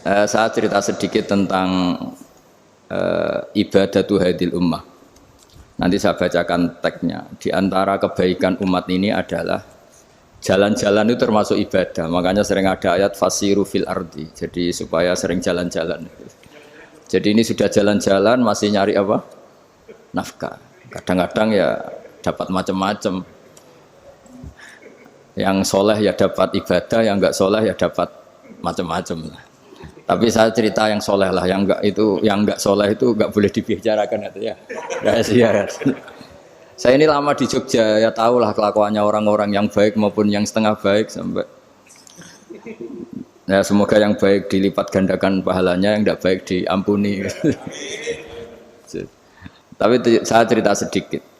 Saya cerita sedikit tentang ibadatu hadil ummah. Nanti saya bacakan teksnya. Di antara kebaikan umat ini adalah jalan-jalan itu termasuk ibadah. Makanya sering ada ayat fasiru fil ardi. Jadi supaya sering jalan-jalan. Jadi ini sudah jalan-jalan masih nyari apa? Nafkah. Kadang-kadang ya dapat macam-macam. Yang soleh ya dapat ibadah, yang enggak soleh ya dapat macam-macam lah. Tapi saya cerita yang soleh lah, yang enggak soleh itu enggak boleh dibicarakan itu ya. Rahasia. Saya ini lama di Jogja, ya tahulah kelakuannya orang-orang yang baik maupun yang setengah baik sampai. Ya semoga yang baik dilipat gandakan pahalanya, yang enggak baik diampuni. Tapi saya cerita sedikit.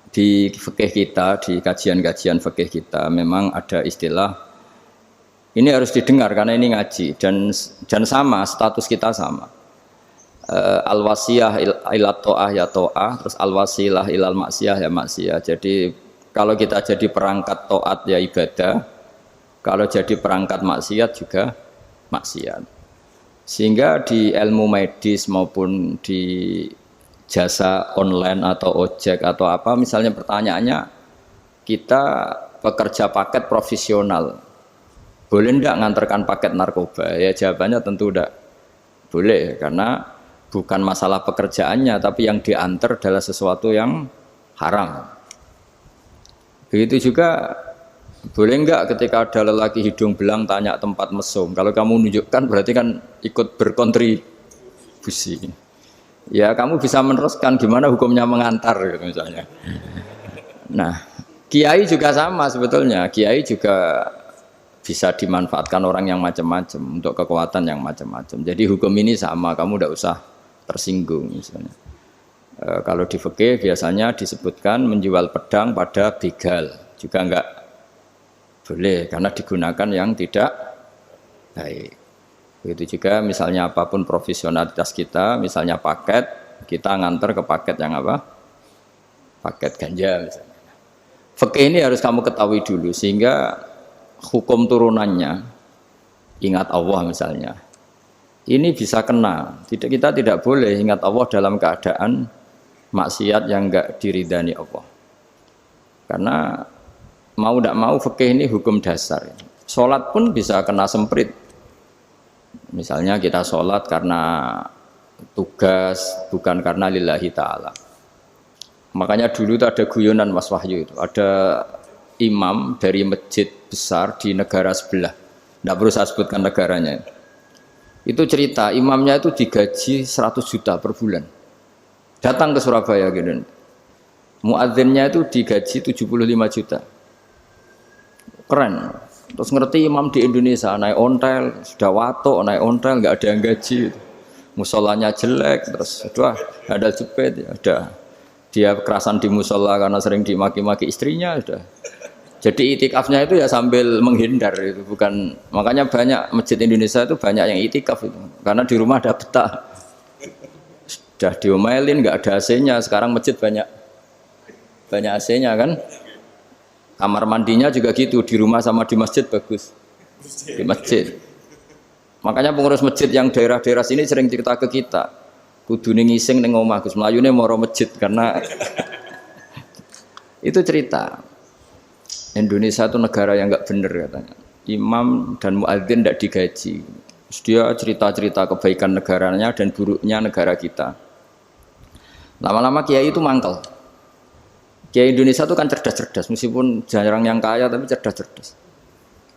Di fikih kita, di kajian-kajian fikih kita memang ada istilah ini harus didengar karena ini ngaji dan sama status kita sama. Al-wasiyah ila ta'ah ya ta'ah, terus al-wasilah ilal maksiyah ya maksiyah. Jadi kalau kita jadi perangkat taat ya ibadah, kalau jadi perangkat maksiat juga maksiat. Sehingga di ilmu medis maupun di jasa online atau ojek atau apa, misalnya pertanyaannya kita pekerja paket profesional, boleh enggak ngantarkan paket narkoba? Ya jawabannya tentu enggak boleh, karena bukan masalah pekerjaannya, tapi yang diantar adalah sesuatu yang haram. Begitu juga boleh enggak ketika ada lelaki hidung belang tanya tempat mesum, kalau kamu menunjukkan berarti kan ikut berkontribusi. Ya kamu bisa meneruskan gimana hukumnya mengantar gitu misalnya. Nah, kiai juga sama sebetulnya. Kiai juga bisa dimanfaatkan orang yang macam-macam untuk kekuatan yang macam-macam. Jadi hukum ini sama, kamu tidak usah tersinggung misalnya. Kalau di fikih biasanya disebutkan menjual pedang pada begal juga enggak boleh karena digunakan yang tidak baik. Begitu juga misalnya apapun profesionalitas kita, misalnya paket, kita nganter ke paket yang apa? Paket ganja misalnya. Fikih ini harus kamu ketahui dulu sehingga hukum turunannya, ingat Allah misalnya, ini bisa kena. Kita tidak boleh ingat Allah dalam keadaan maksiat yang enggak diridani Allah. Karena mau tidak mau fikih ini hukum dasar. Sholat pun bisa kena semprit. Misalnya kita sholat karena tugas, bukan karena lillahi ta'ala. Makanya dulu itu ada guyonan Mas Wahyu itu. Ada imam dari masjid besar di negara sebelah. Tidak perlu saya sebutkan negaranya. Itu cerita, imamnya itu digaji 100 juta per bulan. Datang ke Surabaya gitu. Muadzinnya itu digaji 75 juta. Keren. Terus ngerti imam di Indonesia naik ontel, sudah watok naik ontel, nggak ada yang gaji, musolanya jelek, terus sudah ada jepit, ya udah dia kerasan di musola karena sering dimaki-maki istrinya, sudah. Jadi itikafnya itu ya sambil menghindar itu, bukan makanya banyak masjid Indonesia itu banyak yang itikaf itu, karena di rumah ada betah, sudah diomelin nggak ada AC-nya, sekarang masjid banyak AC-nya kan. Kamar mandinya juga gitu, di rumah sama di masjid bagus. Di masjid. Makanya pengurus masjid yang daerah-daerah sini sering cerita ke kita. Kudune ngising ning omah Gus, mlayune moro masjid karena itu cerita. Indonesia itu negara yang enggak benar katanya. Imam dan muadzin tidak digaji. Terus dia cerita-cerita kebaikan negaranya dan buruknya negara kita. Lama-lama kiai itu mangkel. Kiai Indonesia itu kan cerdas-cerdas, meskipun jarang yang kaya tapi cerdas-cerdas.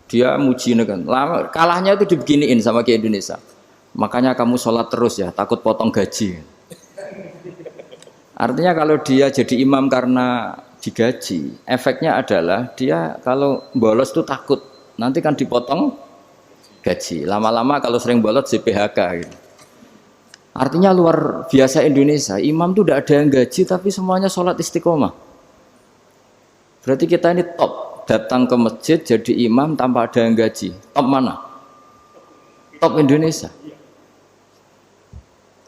Dia muji negara. Kalahnya itu dibeginiin sama Kiai Indonesia. Makanya kamu sholat terus ya, takut potong gaji. Artinya kalau dia jadi imam karena digaji, efeknya adalah dia kalau bolos itu takut, nanti kan dipotong gaji. Lama-lama kalau sering bolos di PHK gitu. Artinya luar biasa Indonesia, imam itu tidak ada yang gaji tapi semuanya sholat istiqomah. Berarti kita ini top, datang ke masjid jadi imam tanpa ada yang gaji. Top mana? Top Indonesia.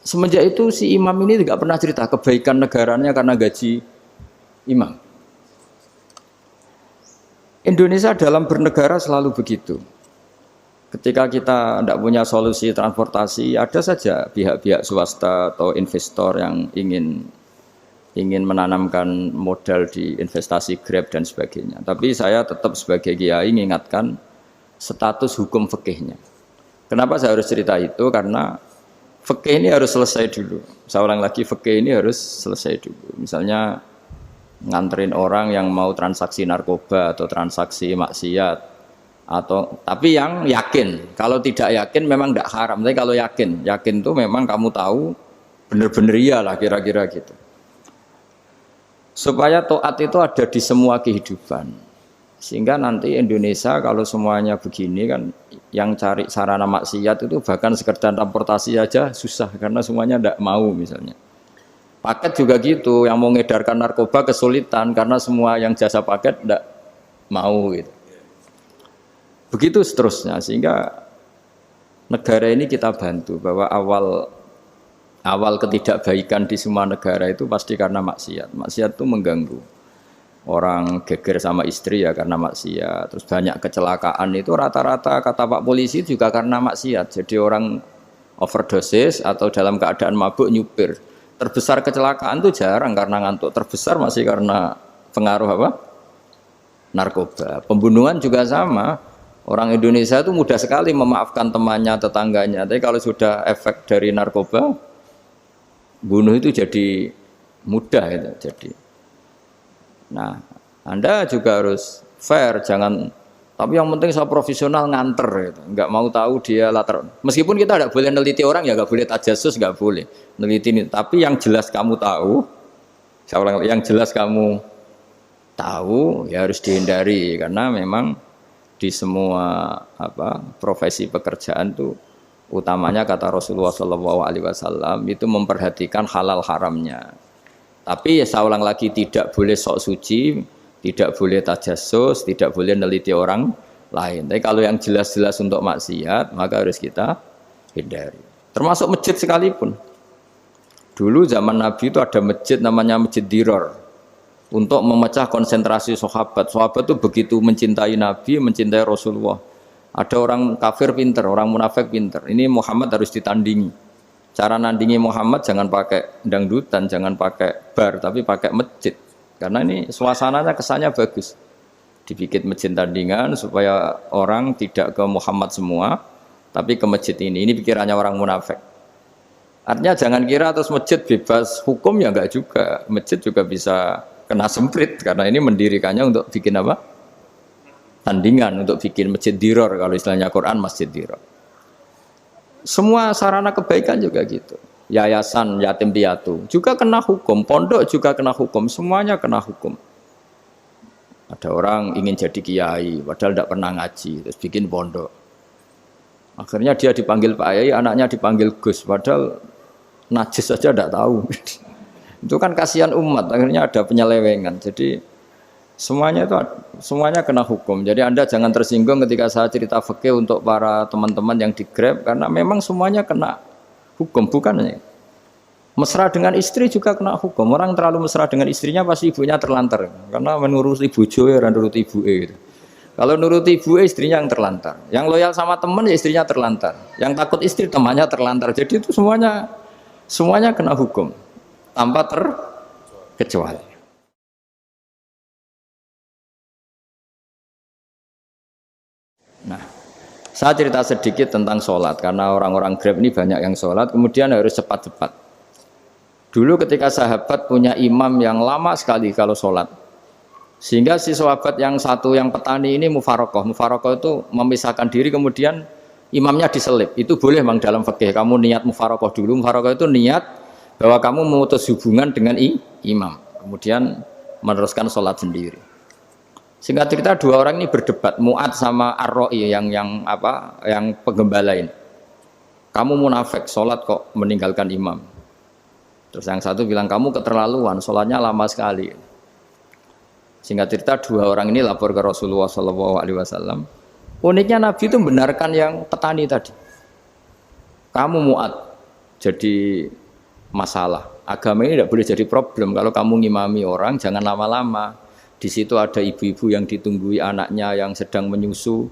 Semenjak itu si imam ini tidak pernah cerita kebaikan negaranya karena gaji imam. Indonesia dalam bernegara selalu begitu. Ketika kita tidak punya solusi transportasi, ada saja pihak-pihak swasta atau investor yang ingin menanamkan modal di investasi Grab dan sebagainya. Tapi saya tetap sebagai kiai mengingatkan status hukum fikihnya. Kenapa saya harus cerita itu? Karena fikih ini harus selesai dulu. Saya ulang lagi, fikih ini harus selesai dulu. Misalnya nganterin orang yang mau transaksi narkoba atau transaksi maksiat, atau tapi yang yakin. Kalau tidak yakin memang tidak haram. Tapi kalau yakin itu memang kamu tahu benar-benar iyalah kira-kira gitu. Supaya taat itu ada di semua kehidupan. Sehingga nanti Indonesia kalau semuanya begini kan, yang cari sarana maksiat itu bahkan sekedar transportasi aja susah karena semuanya tidak mau misalnya. Paket juga gitu, yang mau ngedarkan narkoba kesulitan karena semua yang jasa paket tidak mau gitu. Begitu seterusnya, sehingga negara ini kita bantu bahwa awal ketidakbaikan di semua negara itu pasti karena maksiat. Maksiat itu mengganggu. Orang geger sama istri ya karena maksiat. Terus banyak kecelakaan itu rata-rata kata Pak Polisi juga karena maksiat. Jadi orang overdosis atau dalam keadaan mabuk nyupir. Terbesar kecelakaan itu jarang karena ngantuk. Terbesar masih karena pengaruh apa? Narkoba. Pembunuhan juga sama. Orang Indonesia itu mudah sekali memaafkan temannya, tetangganya. Tapi kalau sudah efek dari narkoba, bunuh itu jadi mudah itu. Jadi, nah, Anda juga harus fair, jangan. Tapi yang penting saya profesional nganter, gitu. Nggak mau tahu dia latar. Meskipun kita tidak boleh neliti orang, ya nggak boleh tajasus, nggak boleh neliti ini. Tapi yang jelas kamu tahu, yang jelas kamu tahu, ya harus dihindari karena memang di semua profesi pekerjaan itu utamanya kata Rasulullah SAW itu memperhatikan halal haramnya. Tapi ya saya ulang lagi, tidak boleh sok suci, tidak boleh tajasus, tidak boleh neliti orang lain. Tapi kalau yang jelas-jelas untuk maksiat maka harus kita hindari. Termasuk masjid sekalipun. Dulu zaman Nabi itu ada masjid namanya Masjid Diror. Untuk memecah konsentrasi sahabat. Sahabat itu begitu mencintai Nabi, mencintai Rasulullah. Ada orang kafir pinter, orang munafik pinter. Ini Muhammad harus ditandingi. Cara nandingi Muhammad jangan pakai dangdutan, jangan pakai bar, tapi pakai masjid. Karena ini suasananya kesannya bagus. Dibikin masjid tandingan supaya orang tidak ke Muhammad semua, tapi ke masjid ini. Ini pikirannya orang munafik. Artinya jangan kira terus masjid bebas hukum, ya enggak juga. Masjid juga bisa kena semprit karena ini mendirikannya untuk bikin apa? Tandingan, untuk bikin masjid diror, kalau istilahnya Quran masjid diror. Semua sarana kebaikan juga gitu. Yayasan yatim piatu juga kena hukum, pondok juga kena hukum, semuanya kena hukum. Ada orang ingin jadi kiai padahal tidak pernah ngaji, terus bikin pondok. Akhirnya dia dipanggil Pak Yai, anaknya dipanggil Gus, padahal najis saja tidak tahu. Itu kan kasihan umat, akhirnya ada penyelewengan. Jadi semuanya kena hukum. Jadi Anda jangan tersinggung ketika saya cerita fikih untuk para teman-teman yang di Grab, karena memang semuanya kena hukum, bukan? Mesra dengan istri juga kena hukum. Orang terlalu mesra dengan istrinya pasti ibunya terlantar, karena menuruti bojo ya nurut ibu gitu. Kalau nuruti ibu istrinya yang terlantar. Yang loyal sama teman ya istrinya terlantar. Yang takut istri temannya terlantar. Jadi itu semuanya kena hukum tanpa terkecuali. Nah, saya cerita sedikit tentang sholat karena orang-orang Grab ini banyak yang sholat, kemudian harus cepat-cepat. Dulu ketika sahabat punya imam yang lama sekali kalau sholat, sehingga si sahabat yang satu yang petani ini mufarokoh itu memisahkan diri, kemudian imamnya diselip. Itu boleh memang dalam fikih. Kamu niat mufarokoh dulu. Mufarokoh itu niat bahwa kamu memutus hubungan dengan imam, kemudian meneruskan sholat sendiri. Singkat cerita dua orang ini berdebat, Mu'ad sama Ar-Ra'i yang penggembala ini. Kamu munafik, sholat kok meninggalkan imam. Terus yang satu bilang kamu keterlaluan, sholatnya lama sekali. Singkat cerita dua orang ini lapor ke Rasulullah SAW. Uniknya Nabi itu membenarkan yang petani tadi. Kamu Mu'ad jadi masalah. Agama ini tidak boleh jadi problem. Kalau kamu ngimami orang, jangan lama-lama. Di situ ada ibu-ibu yang ditunggui anaknya yang sedang menyusu.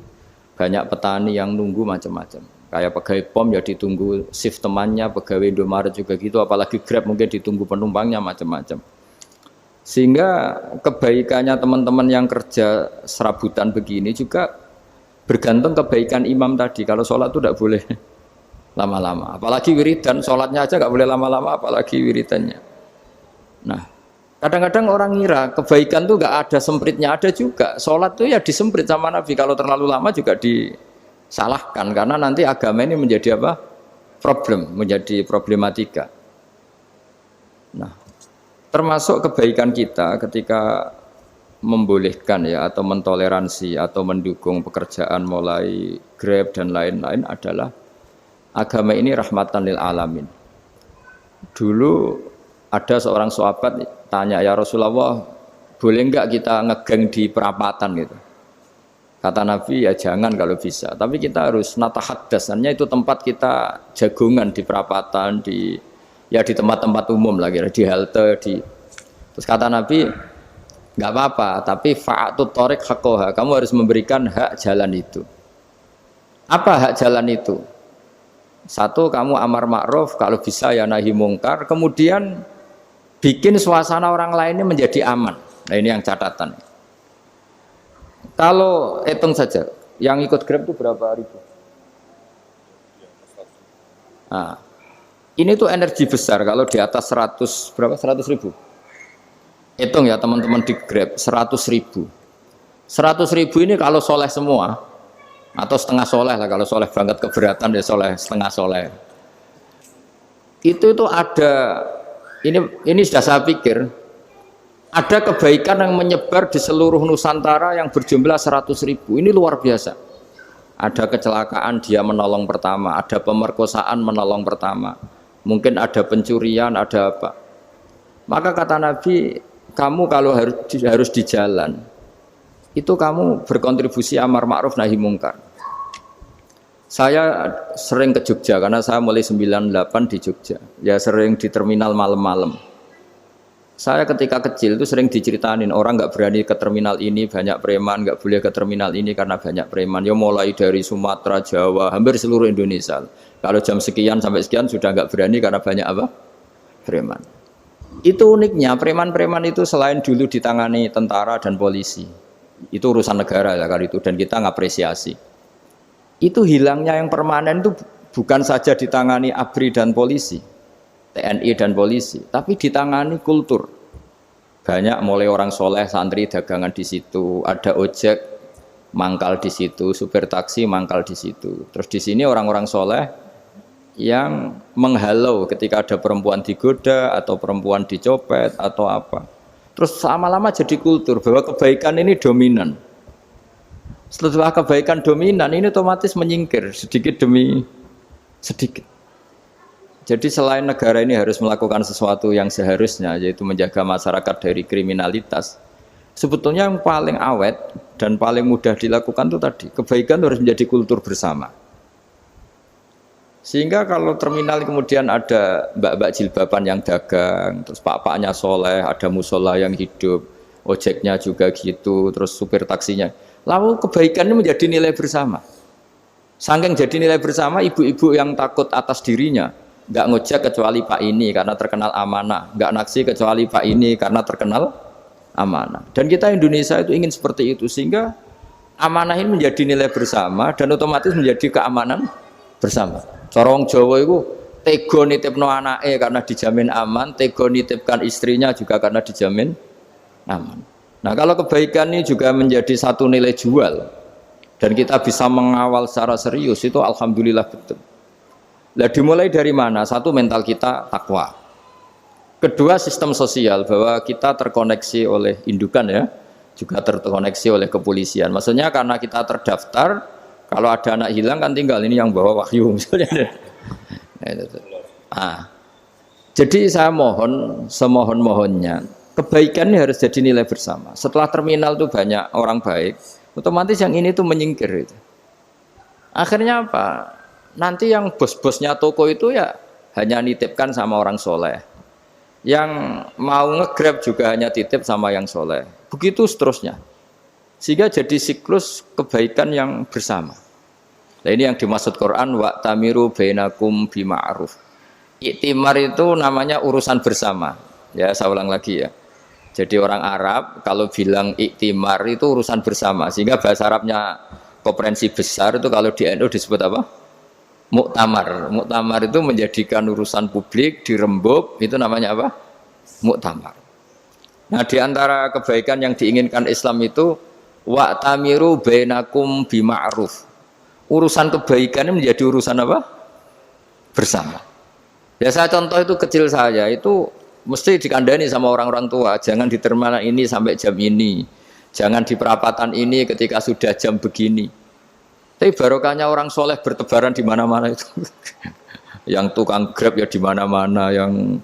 Banyak petani yang nunggu macam-macam. Kayak pegawai POM ya ditunggu shift temannya, pegawai Indomaret juga gitu, apalagi Grab mungkin ditunggu penumpangnya macam-macam. Sehingga kebaikannya teman-teman yang kerja serabutan begini juga bergantung kebaikan imam tadi. Kalau sholat itu tidak boleh lama-lama, apalagi wiridan, sholatnya aja nggak boleh lama-lama, apalagi wiridannya. Nah, kadang-kadang orang ngira kebaikan tuh nggak ada sempritnya, ada juga. Sholat tuh ya disemprit sama Nabi, kalau terlalu lama juga disalahkan, karena nanti agama ini menjadi apa? Problem, menjadi problematika. Nah, termasuk kebaikan kita ketika membolehkan ya atau mentoleransi atau mendukung pekerjaan mulai Grab dan lain-lain adalah agama ini rahmatan lil alamin. Dulu ada seorang sahabat tanya, ya Rasulullah, boleh enggak kita ngegeng di perapatan gitu? Kata Nabi, ya jangan kalau bisa. Tapi kita harus natahaddasannya itu tempat kita jagungan di perapatan, di tempat-tempat umum lagi, di halte, Terus kata Nabi, nggak apa-apa, tapi fa'atut thoriq haqqaha, kamu harus memberikan hak jalan itu. Apa hak jalan itu? Satu, kamu amar ma'ruf, kalau bisa ya nahi mungkar, kemudian bikin suasana orang lain ini menjadi aman. Nah ini yang catatan. Kalau hitung saja, yang ikut Grab itu berapa ribu? Nah, ini tuh energi besar kalau di atas 100, berapa? 100 ribu. Hitung ya teman-teman di Grab, 100 ribu. 100 ribu ini kalau soleh semua, atau setengah soleh lah, kalau soleh banget keberatan ya soleh, setengah soleh. Itu ada, ini sudah saya pikir, ada kebaikan yang menyebar di seluruh Nusantara yang berjumlah 100 ribu. Ini luar biasa. Ada kecelakaan dia menolong pertama, ada pemerkosaan menolong pertama, mungkin ada pencurian, ada apa. Maka kata Nabi, kamu kalau harus di jalan, itu kamu berkontribusi amar ma'ruf nahi mungkar. Saya sering ke Jogja, karena saya mulai 98 di Jogja. Ya sering di terminal malam-malam. Saya ketika kecil itu sering diceritain, orang nggak berani ke terminal ini, banyak preman, nggak boleh ke terminal ini karena banyak preman. Ya mulai dari Sumatera, Jawa, hampir seluruh Indonesia. Kalau jam sekian sampai sekian sudah nggak berani karena banyak apa? Preman. Itu uniknya, preman-preman itu selain dulu ditangani tentara dan polisi, itu urusan negara ya kali itu, dan kita ngapresiasi. Itu hilangnya yang permanen itu bukan saja ditangani ABRI dan polisi, TNI dan polisi, tapi ditangani kultur. Banyak mulai orang soleh, santri dagangan di situ, ada ojek mangkal di situ, supir taksi mangkal di situ. Terus di sini orang-orang soleh yang menghalau ketika ada perempuan digoda atau perempuan dicopet atau apa. Terus lama-lama jadi kultur bahwa kebaikan ini dominan. Setelah kebaikan dominan ini otomatis menyingkir sedikit demi sedikit. Jadi selain negara ini harus melakukan sesuatu yang seharusnya, yaitu menjaga masyarakat dari kriminalitas, sebetulnya yang paling awet dan paling mudah dilakukan itu tadi, kebaikan harus menjadi kultur bersama. Sehingga kalau terminal kemudian ada mbak-mbak jilbaban yang dagang, terus pak-paknya soleh, ada musola yang hidup, ojeknya juga gitu, terus supir taksinya, lalu kebaikan ini menjadi nilai bersama. Saking jadi nilai bersama, ibu-ibu yang takut atas dirinya, nggak ngojek kecuali pak ini karena terkenal amanah, nggak naksi kecuali pak ini karena terkenal amanah. Dan kita Indonesia itu ingin seperti itu, sehingga amanah ini menjadi nilai bersama dan otomatis menjadi keamanan bersama. Corong Jawa itu tego nitipno anake karena dijamin aman, tego nitipkan istrinya juga karena dijamin aman. Nah kalau kebaikan ini juga menjadi satu nilai jual dan kita bisa mengawal secara serius, itu alhamdulillah betul. Nah dimulai dari mana? Satu, mental kita takwa. Kedua, sistem sosial, bahwa kita terkoneksi oleh indukan ya, juga terkoneksi oleh kepolisian. Maksudnya karena kita terdaftar, kalau ada anak hilang kan tinggal ini yang bawa wahyu misalnya. Jadi saya mohon, semohon-mohonnya, kebaikan ini harus jadi nilai bersama. Setelah terminal itu banyak orang baik, otomatis yang ini tuh menyingkir itu. Akhirnya apa? Nanti yang bos-bosnya toko itu ya hanya nitipkan sama orang soleh. Yang mau nge-grab juga hanya titip sama yang soleh. Begitu seterusnya. Sehingga jadi siklus kebaikan yang bersama. Nah ini yang dimaksud Quran wa tamiru bainakum bima'ruf. Iktimar itu namanya urusan bersama. Ya, saya ulang lagi ya. Jadi orang Arab kalau bilang iktimar itu urusan bersama. Sehingga bahasa Arabnya konferensi besar itu kalau di NU disebut apa? Muktamar. Muktamar itu menjadikan urusan publik dirembuk, itu namanya apa? Muktamar. Nah, di antara kebaikan yang diinginkan Islam itu wa tamiru bainakum bima'ruf. Urusan kebaikan ini menjadi urusan apa? Bersama. Ya saya contoh itu kecil saya itu mesti dikandani sama orang-orang tua, jangan di terminal ini sampai jam ini, jangan di perapatan ini ketika sudah jam begini. Tapi barokahnya orang soleh bertebaran di mana-mana itu. Yang tukang Grab ya di mana-mana, yang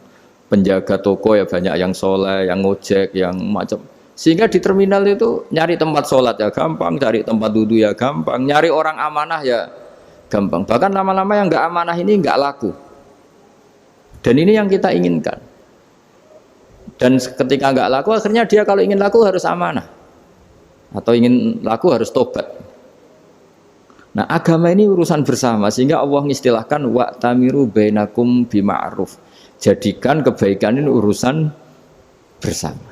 penjaga toko ya banyak yang soleh, yang ngojek, yang macam. Sehingga di terminal itu nyari tempat sholat ya gampang, cari tempat duduk ya gampang, nyari orang amanah ya gampang. Bahkan lama-lama yang nggak amanah ini nggak laku. Dan ini yang kita inginkan. Dan ketika nggak laku, akhirnya dia kalau ingin laku harus amanah. Atau ingin laku harus tobat. Nah agama ini urusan bersama. Sehingga Allah mengistilahkan wa'tamiru bainakum bima'ruf. Jadikan kebaikan ini urusan bersama.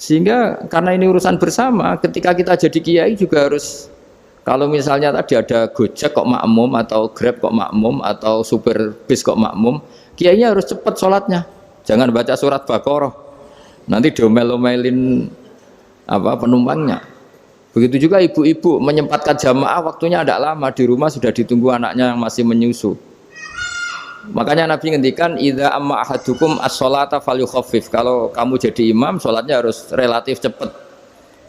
Sehingga karena ini urusan bersama, ketika kita jadi kiai juga harus, kalau misalnya tadi ada Gojek kok makmum, atau Grab kok makmum, atau supir bis kok makmum, kiainya harus cepat sholatnya, jangan baca surat Baqarah, nanti diomel-omelin apa penumpangnya. Begitu juga ibu-ibu menyempatkan jamaah, waktunya tidak lama, di rumah sudah ditunggu anaknya yang masih menyusu. Makanya Nabi ngendikan idza amma ahadukum as-sholata falyukhaffif. Kalau kamu jadi imam, sholatnya harus relatif cepat.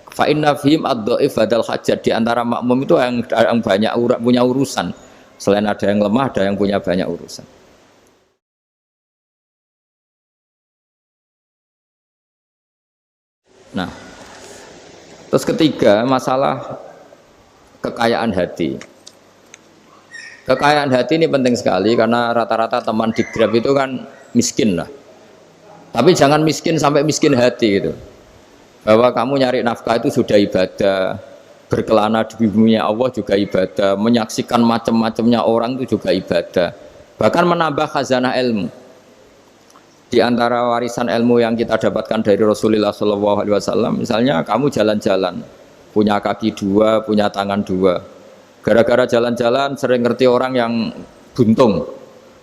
Fa inna fihim ad-dhaif badal hajat. Di antara makmum itu yang banyak punya urusan. Selain ada yang lemah, ada yang punya banyak urusan. Nah, terus ketiga masalah kekayaan hati. Kekayaan hati ini penting sekali karena rata-rata teman di Grab itu kan miskin lah. Tapi jangan miskin sampai miskin hati gitu. Bahwa kamu nyari nafkah itu sudah ibadah, berkelana di bumi Allah juga ibadah, menyaksikan macam-macamnya orang itu juga ibadah. Bahkan menambah khazanah ilmu. Di antara warisan ilmu yang kita dapatkan dari Rasulullah SAW, misalnya kamu jalan-jalan, punya kaki dua, punya tangan dua. Gara-gara jalan-jalan sering ngerti orang yang buntung.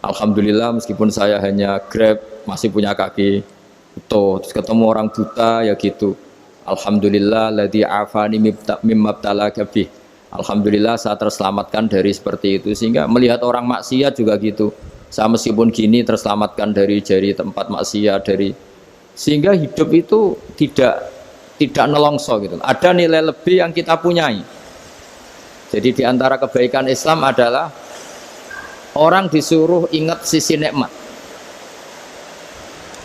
Alhamdulillah meskipun saya hanya Grab masih punya kaki utuh. Terus ketemu orang buta ya gitu. Alhamdulillah ladzi afani mimma btalaka bih. Alhamdulillah saya terselamatkan dari seperti itu. Sehingga melihat orang maksiat juga gitu. Saya meskipun gini terselamatkan dari tempat maksiat sehingga hidup itu tidak nelongso gitu. Ada nilai lebih yang kita punyai. Jadi di antara kebaikan Islam adalah orang disuruh ingat sisi nikmat.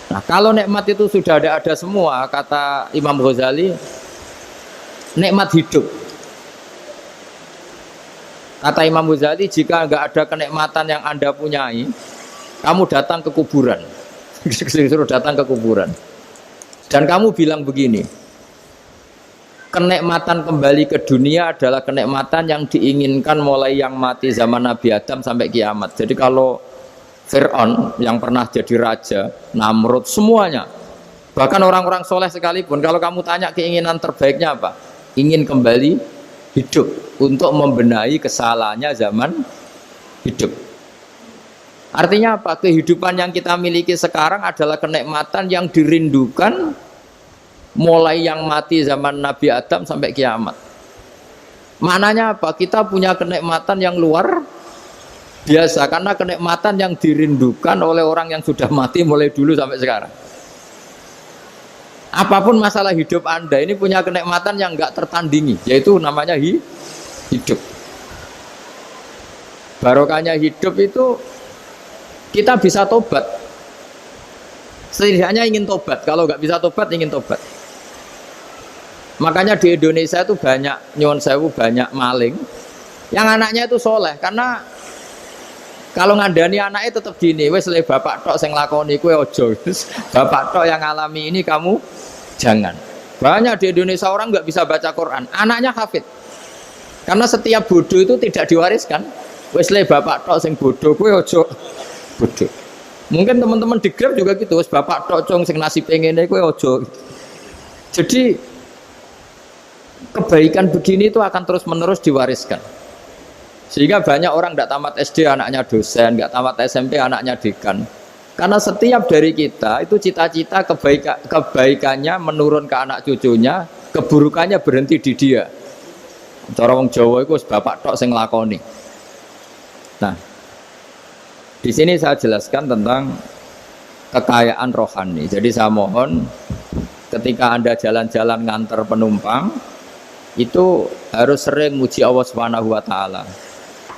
Nah, kalau nikmat itu sudah ada semua, kata Imam Ghazali, nikmat hidup. Kata Imam Ghazali, jika enggak ada kenikmatan yang Anda punyai, kamu datang ke kuburan. Disuruh datang ke kuburan. Dan kamu bilang begini, kenikmatan kembali ke dunia adalah kenikmatan yang diinginkan mulai yang mati zaman Nabi Adam sampai kiamat. Jadi kalau Fir'aun yang pernah jadi raja, Namrud, semuanya, bahkan orang-orang soleh sekalipun, kalau kamu tanya keinginan terbaiknya apa? Ingin kembali hidup untuk membenahi kesalahannya zaman hidup. Artinya apa? Kehidupan yang kita miliki sekarang adalah kenikmatan yang dirindukan mulai yang mati zaman Nabi Adam sampai kiamat. Maknanya apa? Kita punya kenikmatan yang luar biasa karena kenikmatan yang dirindukan oleh orang yang sudah mati mulai dulu sampai sekarang. Apapun masalah hidup Anda ini punya kenikmatan yang enggak tertandingi, yaitu namanya hidup. Barokahnya hidup itu kita bisa tobat. Setidaknya ingin tobat. Kalau nggak bisa tobat, ingin tobat. Makanya di Indonesia itu banyak nyuwun sewu, banyak maling yang anaknya itu soleh. Karena kalau ngandani anaknya tetap gini, wes le bapak tok sing lakoni kowe ojo. Bapak tok yang alami ini kamu jangan. Banyak di Indonesia orang nggak bisa baca Quran, anaknya hafid. Karena setiap bodoh itu tidak diwariskan. Wes le bapak tok sing bodoh, kowe ojo bodoh. Mungkin teman-teman di Grab juga gitu, wes bapak tok cong sing nasib ngene kowe ojo. Jadi kebaikan begini itu akan terus-menerus diwariskan. Sehingga banyak orang tidak tamat SD anaknya dosen, nggak tamat SMP anaknya dekan. Karena setiap dari kita itu cita-cita kebaikannya menurun ke anak cucunya, keburukannya berhenti di dia. Cara wong Jawa itu bapak tok sing nglakoni. Nah, di sini saya jelaskan tentang kekayaan rohani. Jadi saya mohon ketika Anda jalan-jalan nganter penumpang itu harus sering muji Allah Subhanahu wa taala.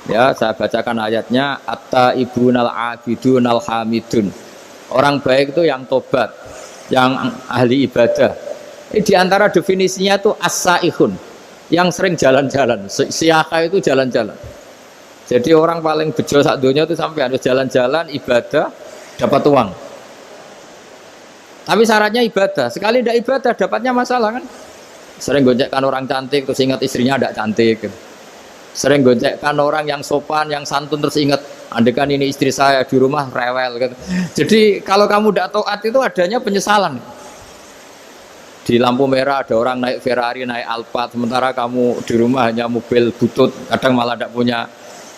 Ya, saya bacakan ayatnya at-taibunal abidunal hamidun. Orang baik itu yang tobat, yang ahli ibadah. Di antara definisinya itu as-saihun, yang sering jalan-jalan. Siyaka itu jalan-jalan. Jadi orang paling bejo sak donya itu sampai harus jalan-jalan ibadah dapat uang. Tapi syaratnya ibadah. Sekali tidak ibadah dapatnya masalah kan? Sering gonjekkan orang cantik terus ingat istrinya tidak cantik. Sering gonjekkan orang yang sopan, yang santun terus ingat andekan ini istri saya di rumah rewel gitu. Jadi kalau kamu tidak taat itu adanya penyesalan. Di lampu merah ada orang naik Ferrari, naik Alphard, sementara kamu di rumah hanya mobil butut, kadang malah tidak punya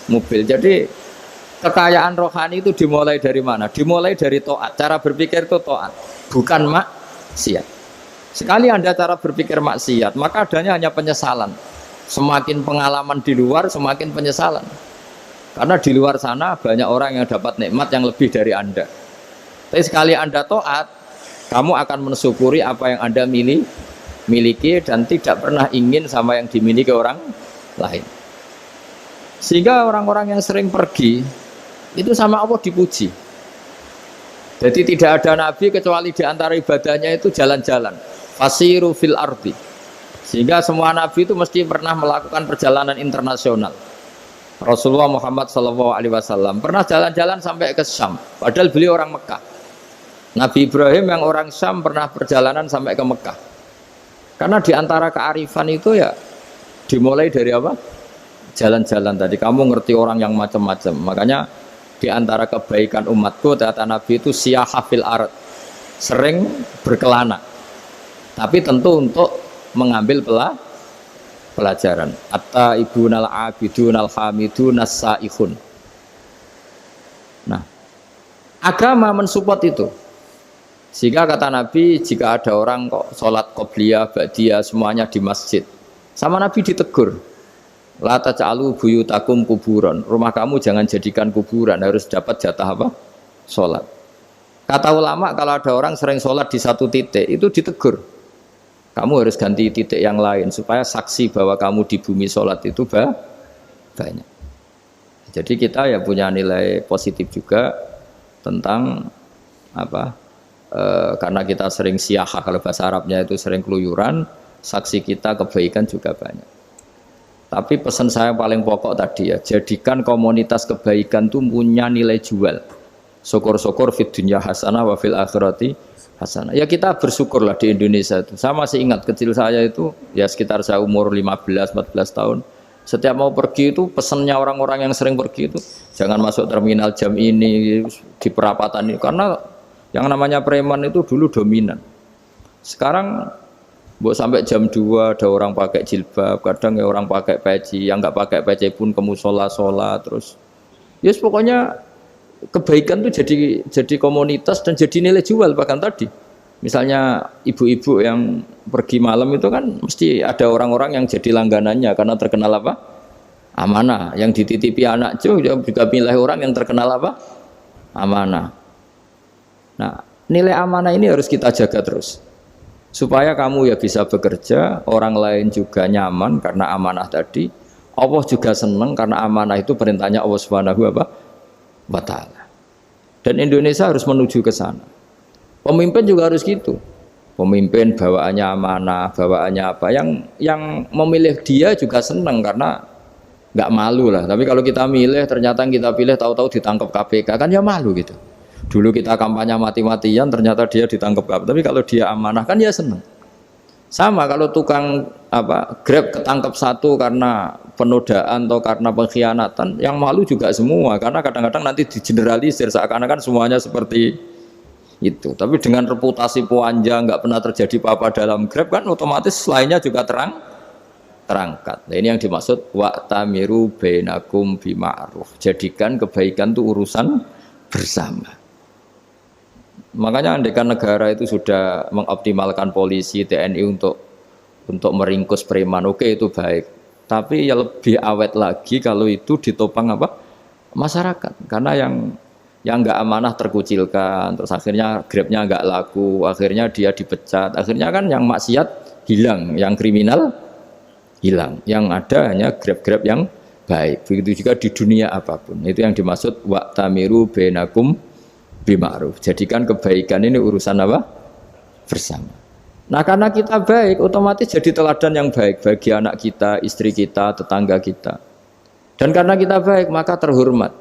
mobil. Jadi kekayaan rohani itu dimulai dari mana? Dimulai dari taat. Cara berpikir itu taat, bukan maksiat. Sekali Anda cara berpikir maksiat, maka adanya hanya penyesalan. Semakin pengalaman di luar, semakin penyesalan. Karena di luar sana banyak orang yang dapat nikmat yang lebih dari Anda. Tapi sekali Anda taat, kamu akan mensyukuri apa yang Anda miliki dan tidak pernah ingin sama yang dimiliki orang lain. Sehingga orang-orang yang sering pergi itu sama Allah dipuji. Jadi tidak ada nabi kecuali di antara ibadahnya itu jalan-jalan. Fasiru fil ardi. Sehingga semua nabi itu mesti pernah melakukan perjalanan internasional. Rasulullah Muhammad SAW pernah jalan-jalan sampai ke Syam, padahal beliau orang Mekah. Nabi Ibrahim yang orang Syam pernah perjalanan sampai ke Mekah. Karena di antara kearifan itu ya dimulai dari apa? Jalan-jalan tadi. Kamu ngerti orang yang macam-macam. Makanya di antara kebaikan umatku kata Nabi itu siyahah fil ard, sering berkelana. Tapi tentu untuk mengambil pelajaran. At-taibunal abidunal hamidunas saihun. Nah, agama mensupport itu. Sehingga kata Nabi, jika ada orang kok sholat qobliyah, ba'diyah semuanya di masjid, sama Nabi ditegur, la taj'alu buyutakum kuburan. Rumah kamu jangan jadikan kuburan, harus dapat jatah apa? Sholat. Kata ulama, kalau ada orang sering sholat di satu titik, itu ditegur. Kamu harus ganti titik yang lain supaya saksi bahwa kamu di bumi sholat itu banyak. Jadi kita ya punya nilai positif juga tentang apa? Karena kita sering siyahah, kalau bahasa Arabnya itu sering keluyuran, saksi kita kebaikan juga banyak. Tapi pesan saya paling pokok tadi ya, jadikan komunitas kebaikan itu punya nilai jual. Syukur-syukur fid dunya hasanah wa fil akhirati hasanah. Ya kita bersyukurlah di Indonesia itu. Saya masih ingat kecil saya itu ya sekitar saya umur 15-14 tahun. Setiap mau pergi itu pesannya orang-orang yang sering pergi itu jangan masuk terminal jam ini di perapatan ini, karena yang namanya preman itu dulu dominan. Sekarang sampai jam 2 ada orang pakai jilbab, kadang ya orang pakai peci, yang nggak pakai peci pun ke musola sholat terus. Yes, pokoknya kebaikan itu jadi komunitas dan jadi nilai jual. Bahkan tadi misalnya ibu-ibu yang pergi malam itu kan mesti ada orang-orang yang jadi langganannya karena terkenal apa? Amanah. Yang dititipi anak juga milih orang yang terkenal apa? Amanah. Nah, nilai amanah ini harus kita jaga terus supaya kamu ya bisa bekerja, orang lain juga nyaman karena amanah tadi. Allah juga senang karena amanah itu perintahnya Allah Subhanahu wa ta'ala. Dan Indonesia harus menuju ke sana. Pemimpin juga harus gitu. Pemimpin bawaannya amanah, bawaannya apa? Yang memilih dia juga senang karena nggak malu lah. Tapi kalau kita milih ternyata yang kita pilih tahu-tahu ditangkap KPK kan ya malu gitu. Dulu kita kampanye mati-matian ternyata dia ditangkap KPK. Tapi kalau dia amanah kan ya senang. Sama kalau tukang Grab ketangkep satu karena penodaan atau karena pengkhianatan, yang malu juga semua karena kadang-kadang nanti digeneralisir seakan-akan semuanya seperti itu. Tapi dengan reputasi panjang nggak pernah terjadi apa-apa dalam Grab kan otomatis lainnya juga terangkat. Nah, ini yang dimaksud wa'tamiru bainakum bima'ruf. Jadikan kebaikan itu urusan bersama. Makanya andekan negara itu sudah mengoptimalkan polisi, TNI untuk meringkus preman, oke itu baik. Tapi ya lebih awet lagi kalau itu ditopang masyarakat. Karena yang nggak amanah terkucilkan, terus akhirnya Grabnya nggak laku, akhirnya dia dipecat, akhirnya kan yang maksiat hilang, yang kriminal hilang, yang ada hanya Grab yang baik. Begitu juga di dunia apapun. Itu yang dimaksud wa'tamiru bainakum bima'ruf. Jadikan kebaikan ini urusan bersama. Nah karena kita baik, otomatis jadi teladan yang baik bagi anak kita, istri kita, tetangga kita. Dan karena kita baik, maka terhormat.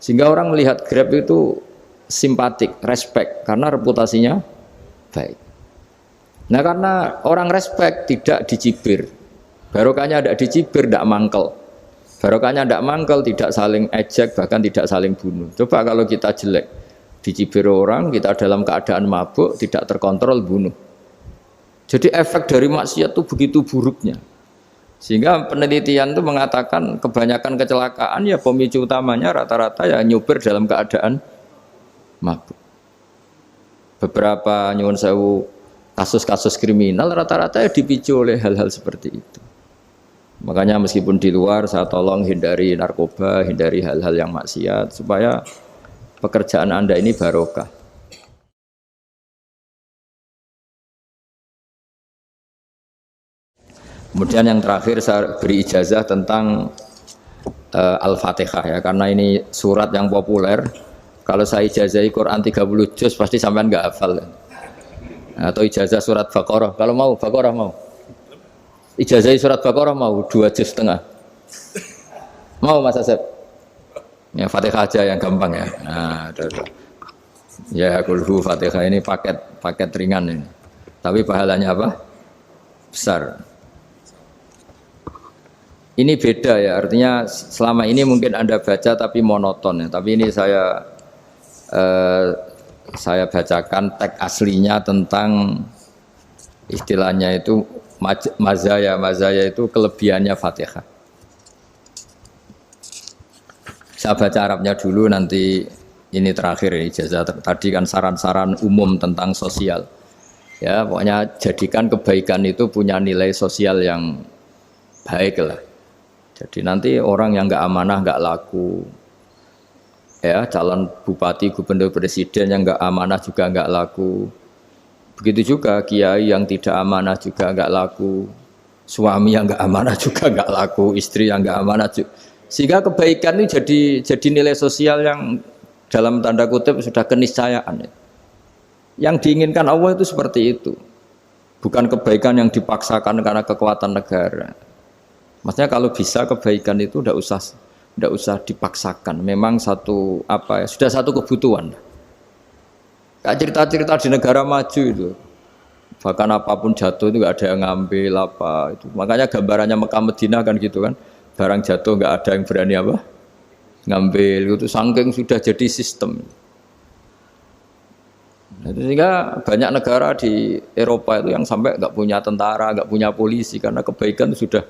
Sehingga orang melihat Grab itu simpatik, respect, karena reputasinya baik. Nah karena orang respect tidak dicibir. Barokahnya tidak dicibir, tidak mangkel. Barokahnya tidak mangkel, tidak saling ejek, bahkan tidak saling bunuh. Coba kalau kita jelek, dicibir orang, kita dalam keadaan mabuk, tidak terkontrol, bunuh. Jadi efek dari maksiat itu begitu buruknya. Sehingga penelitian itu mengatakan kebanyakan kecelakaan ya pemicu utamanya rata-rata ya nyupir dalam keadaan mabuk. Beberapa nyuwun sewu kasus-kasus kriminal rata-rata ya dipicu oleh hal-hal seperti itu. Makanya meskipun di luar saya tolong hindari narkoba, hindari hal-hal yang maksiat supaya pekerjaan Anda ini barokah. Kemudian yang terakhir saya beri ijazah tentang Al-Fatihah ya, karena ini surat yang populer. Kalau saya ijazahi Quran 30 juz pasti sampean nggak hafal. Atau ijazah surat Baqarah, kalau mau Baqarah mau. Ijazahi surat Baqarah mau 2 juz setengah. Mau Mas Asep? Ya Fatihah aja yang gampang ya. Nah, ya kulhu Fatihah ini paket ringan ini. Tapi pahalanya apa? Besar. Ini beda ya, artinya selama ini mungkin Anda baca tapi monoton ya. Tapi ini saya bacakan teks aslinya tentang istilahnya itu mazaya itu kelebihannya Fatihah. Saya baca Arabnya dulu, nanti ini terakhir ini ijazah. Tadi kan saran-saran umum tentang sosial. Ya, pokoknya jadikan kebaikan itu punya nilai sosial yang baik lah. Jadi nanti orang yang nggak amanah nggak laku. Ya, calon bupati, gubernur, presiden yang nggak amanah juga nggak laku. Begitu juga kiai yang tidak amanah juga nggak laku. Suami yang nggak amanah juga nggak laku. Istri yang nggak amanah juga. Sehingga kebaikan ini jadi nilai sosial yang dalam tanda kutip sudah keniscayaan. Yang diinginkan Allah itu seperti itu. Bukan kebaikan yang dipaksakan karena kekuatan negara. Maksudnya kalau bisa kebaikan itu tidak usah dipaksakan. Memang sudah satu kebutuhan. Kayak cerita-cerita di negara maju itu. Bahkan apapun jatuh itu nggak ada yang ngambil apa itu. Makanya gambarannya Mekah Madinah kan gitu kan. Barang jatuh nggak ada yang berani ngambil itu, saking sudah jadi sistem. Nah, sehingga banyak negara di Eropa itu yang sampai nggak punya tentara, nggak punya polisi karena kebaikan itu sudah.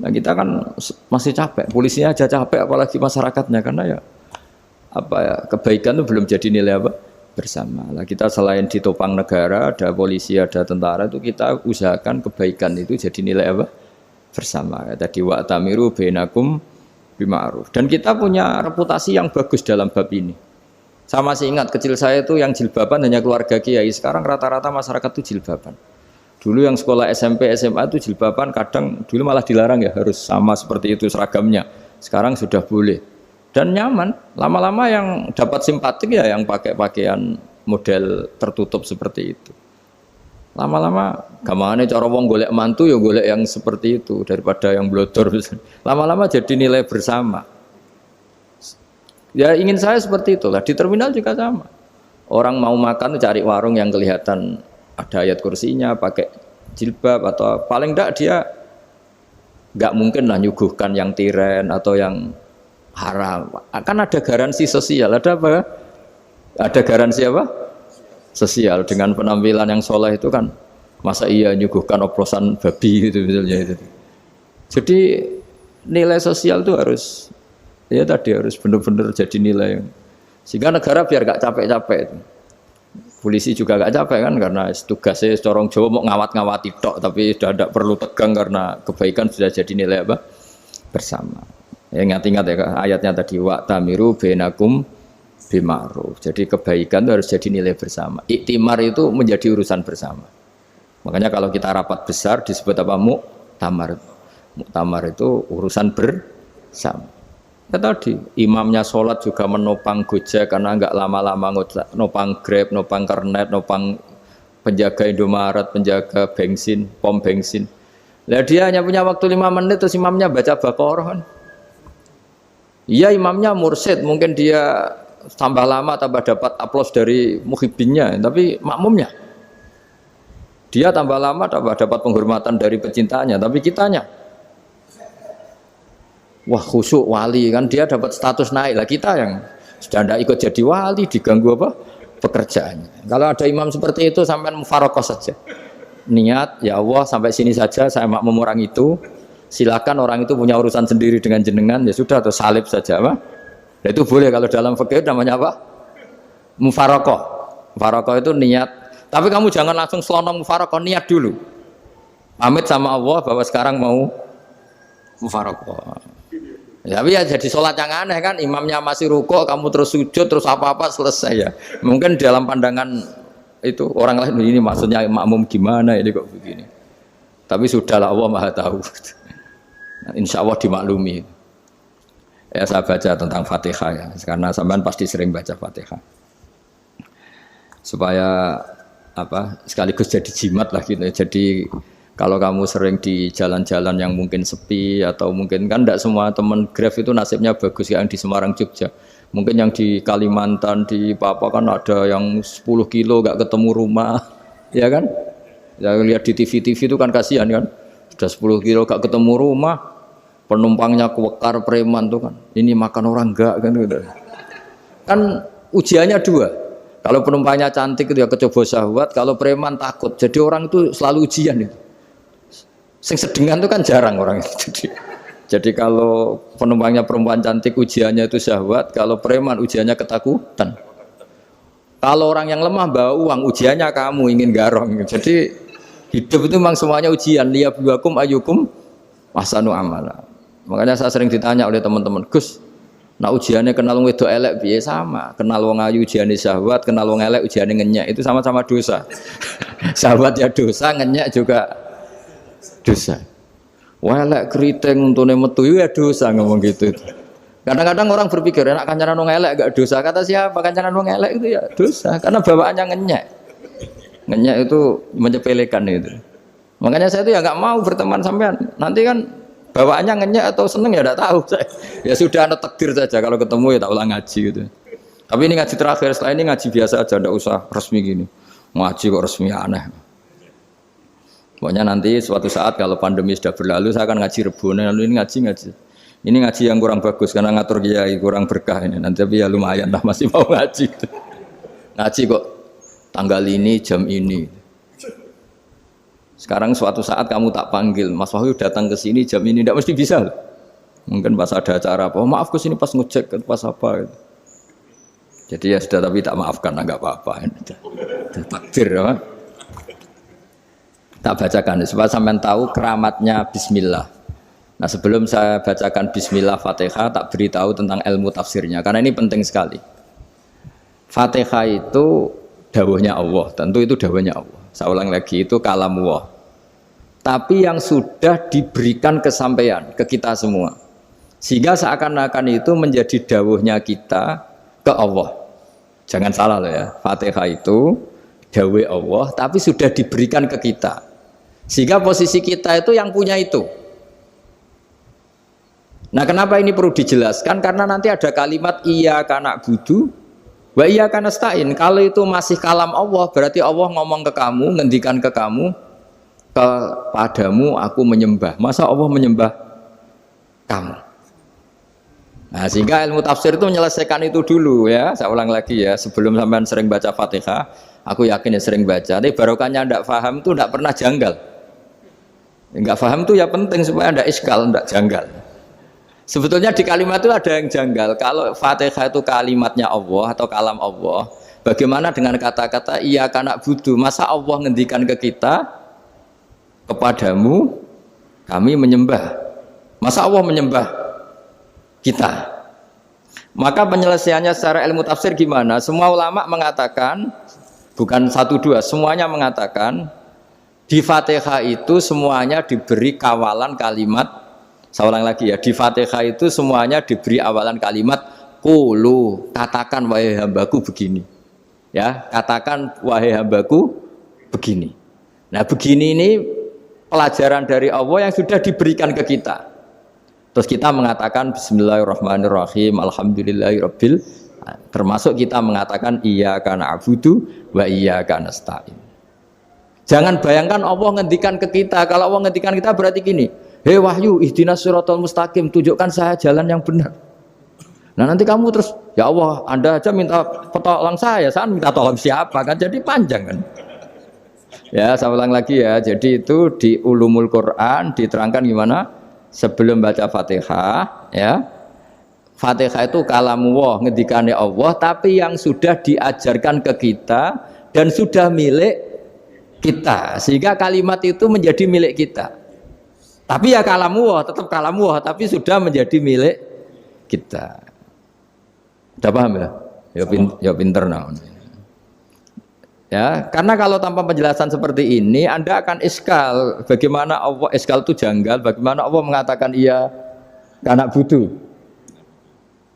Nah kita kan masih capek, polisinya aja capek, apalagi masyarakatnya karena kebaikan itu belum jadi nilai bersama. Nah, kita selain ditopang negara, ada polisi, ada tentara, itu kita usahakan kebaikan itu jadi nilai bersama. Tadi wa'tamiru bainakum bima'ruf. Dan kita punya reputasi yang bagus dalam bab ini. Saya masih ingat kecil saya itu yang jilbaban hanya keluarga kiai. Sekarang rata-rata masyarakat itu jilbaban. Dulu yang sekolah SMP, SMA itu jilbaban kadang dulu malah dilarang ya, harus sama seperti itu seragamnya. Sekarang sudah boleh. Dan nyaman. Lama-lama yang dapat simpatik ya yang pakai pakaian model tertutup seperti itu. Lama-lama gamane cara wong golek mantu ya golek yang seperti itu daripada yang blodor. Lama-lama jadi nilai bersama. Ya ingin saya seperti itulah. Di terminal juga sama. Orang mau makan cari warung yang kelihatan ada ayat kursinya, pakai jilbab atau paling enggak dia nggak mungkin lah nyuguhkan yang tiren atau yang haram. Kan ada garansi sosial, ada apa? Ada garansi apa? Sosial dengan penampilan yang soleh itu kan masa iya nyuguhkan oplosan babi itu misalnya itu. Jadi nilai sosial itu harus ya tadi harus benar-benar jadi nilai sehingga negara biar gak capek-capek itu. Polisi juga gak capek kan karena tugasnya corong Jawa mau ngawat-ngawati tok tapi sudah tidak perlu tegang karena kebaikan sudah jadi nilai apa? Bersama. Ya ingat-ingat ya ayatnya tadi wa tamiru bainakum bima'ruf. Jadi kebaikan itu harus jadi nilai bersama. Iktimar itu menjadi urusan bersama. Makanya kalau kita rapat besar disebut apa? Muktamar. Muktamar itu urusan bersama. Ya tadi imamnya sholat juga menopang Gojek karena enggak lama-lama nopang Grab, nopang Kernet, nopang penjaga Indomaret, penjaga bensin, pom bensin. Lah dia hanya punya waktu 5 menit terus imamnya baca Baqarah kan. Iya imamnya mursyid, mungkin dia tambah lama tambah dapat aplaus dari muhibbinnya, tapi makmumnya dia tambah lama tambah dapat penghormatan dari pecintanya, tapi kitanya wah khusyuk wali kan dia dapat status naik lah, kita yang sudah tidak ikut jadi wali diganggu apa pekerjaannya. Kalau ada imam seperti itu sampai mufarokoh saja niat ya Allah sampai sini saja saya makmum orang itu, silakan orang itu punya urusan sendiri dengan jenengan ya sudah atau salib saja apa. Nah, itu boleh kalau dalam fikih namanya apa? Mufarokoh. Mufarokoh itu niat. Tapi kamu jangan langsung selonong mufarokoh, niat dulu. Pamit sama Allah bahwa sekarang mau mufarokoh. Ya, tapi ya jadi sholat yang aneh kan, imamnya masih rukuk, kamu terus sujud, terus apa-apa selesai ya. Mungkin dalam pandangan itu orang lain ini maksudnya makmum gimana ini kok begini. Tapi sudahlah Allah Maha tahu. Insya Allah dimaklumi. Ya saya baca tentang Fatihah ya, karena sampean pasti sering baca Fatihah. Supaya apa? Sekaligus jadi jimat lah gitu. Jadi kalau kamu sering di jalan-jalan yang mungkin sepi atau mungkin kan tidak semua teman Grab itu nasibnya bagus yang di Semarang Jogja. Mungkin yang di Kalimantan di Papua kan ada yang 10 kilo gak ketemu rumah, ya kan? Ya lihat di TV-TV itu kan kasihan kan. Sudah 10 kilo gak ketemu rumah. Penumpangnya kewekar preman tuh kan, ini makan orang enggak kan gitu. Kan ujiannya dua, kalau penumpangnya cantik itu ya kecoba syahwat, kalau preman takut, jadi orang itu selalu ujian itu. Sing sedengan itu kan jarang orang itu. Jadi kalau penumpangnya perempuan cantik ujiannya itu syahwat, kalau preman ujiannya ketakutan. Kalau orang yang lemah bawa uang ujiannya kamu ingin garong. Jadi hidup itu memang semuanya ujian. Liyabluwakum ayyukum ahsanu amala. Makanya saya sering ditanya oleh teman-teman, Gus, nah ujiannya kenal wong wedok elek piye sama, kenal wong ayu ujiannya syahwat, kenal wong elek ujiannya ngenyek, itu sama-sama dosa. Syahwat ya dosa, ngenyek juga dosa. Wah elek keriting untune metu ya dosa ngomong gitu. Kadang-kadang orang berpikir enak kancanan wong elek gak dosa, kata siapa kancanan wong elek itu ya dosa, karena bawaannya ngenyek. Ngenyek itu menyepelekan itu. Makanya saya itu ya nggak mau berteman sampean. Nanti kan bawaannya ngenyek atau seneng ya tidak tahu saya. Ya sudah ada takdir saja kalau ketemu ya tak ulang ngaji gitu. Tapi ini ngaji terakhir, setelah ini ngaji biasa aja, tidak usah resmi gini. Ngaji kok resmi aneh. Pokoknya nanti suatu saat kalau pandemi sudah berlalu saya akan ngaji Rebone, lalu ini ngaji. Ini ngaji yang kurang bagus karena ngatur kiai kurang berkah ini. Nanti tapi ya lumayan lah masih mau ngaji. Ngaji kok tanggal ini jam ini. Sekarang suatu saat kamu tak panggil, Mas Wahyu datang ke sini jam ini, tidak mesti bisa. Mungkin pas ada acara apa, oh, maaf ke sini pas ngecek, pas apa. Gitu. Jadi ya sudah, tapi tak maafkan, enggak apa-apa. Takdir, ya. Tak bacakan, supaya sampean tahu keramatnya Bismillah. Nah sebelum saya bacakan Bismillah Fatihah, tak beritahu tentang ilmu tafsirnya, karena ini penting sekali. Fatihah itu dawuhnya Allah, tentu itu dawuhnya Allah. Saya ulang lagi, itu kalamullah. Tapi yang sudah diberikan kesampaian ke kita semua, sehingga seakan-akan itu menjadi dawuhnya kita ke Allah. Jangan salah loh ya, Fatihah itu dawuh Allah, tapi sudah diberikan ke kita, sehingga posisi kita itu yang punya itu. Nah kenapa ini perlu dijelaskan? Karena nanti ada kalimat iyyaka na'budu wa iyyaka nasta'in. Kalau itu masih kalam Allah, berarti Allah ngomong ke kamu, ngendikan ke kamu, kepadamu aku menyembah. Masa Allah menyembah kamu? Nah, sehingga ilmu tafsir itu menyelesaikan itu dulu ya. Saya ulang lagi ya, sebelum sampean sering baca Fatihah, aku yakin ya sering baca. Tapi barokahnya ndak paham itu ndak pernah janggal. Enggak paham itu ya penting supaya ndak iskal, ndak janggal. Sebetulnya di kalimat itu ada yang janggal. Kalau Fatihah itu kalimatnya Allah atau kalam Allah, bagaimana dengan kata-kata iya kana budu? Masa Allah ngendikan ke kita, kepadamu kami menyembah? Masa Allah menyembah kita? Maka penyelesaiannya secara ilmu tafsir gimana? Semua ulama mengatakan, bukan satu dua, semuanya mengatakan di Fatihah itu semuanya diberi kawalan kalimat. Saya ulang lagi ya, di Fatihah itu semuanya diberi awalan kalimat qulu, katakan wahai hambaku begini. Ya, katakan wahai hambaku begini. Nah, begini ini pelajaran dari Allah yang sudah diberikan ke kita. Terus kita mengatakan bismillahirrahmanirrahim, alhamdulillahirabbil, termasuk kita mengatakan iyyaka na'budu wa iyyaka nasta'in. Jangan bayangkan Allah ngendikan ke kita. Kalau Allah ngendikan kita berarti gini, hei wahyu ihdinas siratal mustaqim, tunjukkan saya jalan yang benar. Nah nanti kamu terus, ya Allah Anda aja minta tolong saya minta tolong siapa kan, jadi panjang kan. Ya saya ulang lagi ya, jadi itu di ulumul Quran diterangkan gimana sebelum baca Fatihah ya. Fatihah itu kalamullah, ngendikane Allah, tapi yang sudah diajarkan ke kita dan sudah milik kita, sehingga kalimat itu menjadi milik kita. Tapi ya kalamullah, tetap kalamullah, tapi sudah menjadi milik kita. Udah paham ya? Ya pinter nah. Ya, karena kalau tanpa penjelasan seperti ini, Anda akan iskal. Bagaimana Allah, iskal itu janggal, bagaimana Allah mengatakan iya karena butuh.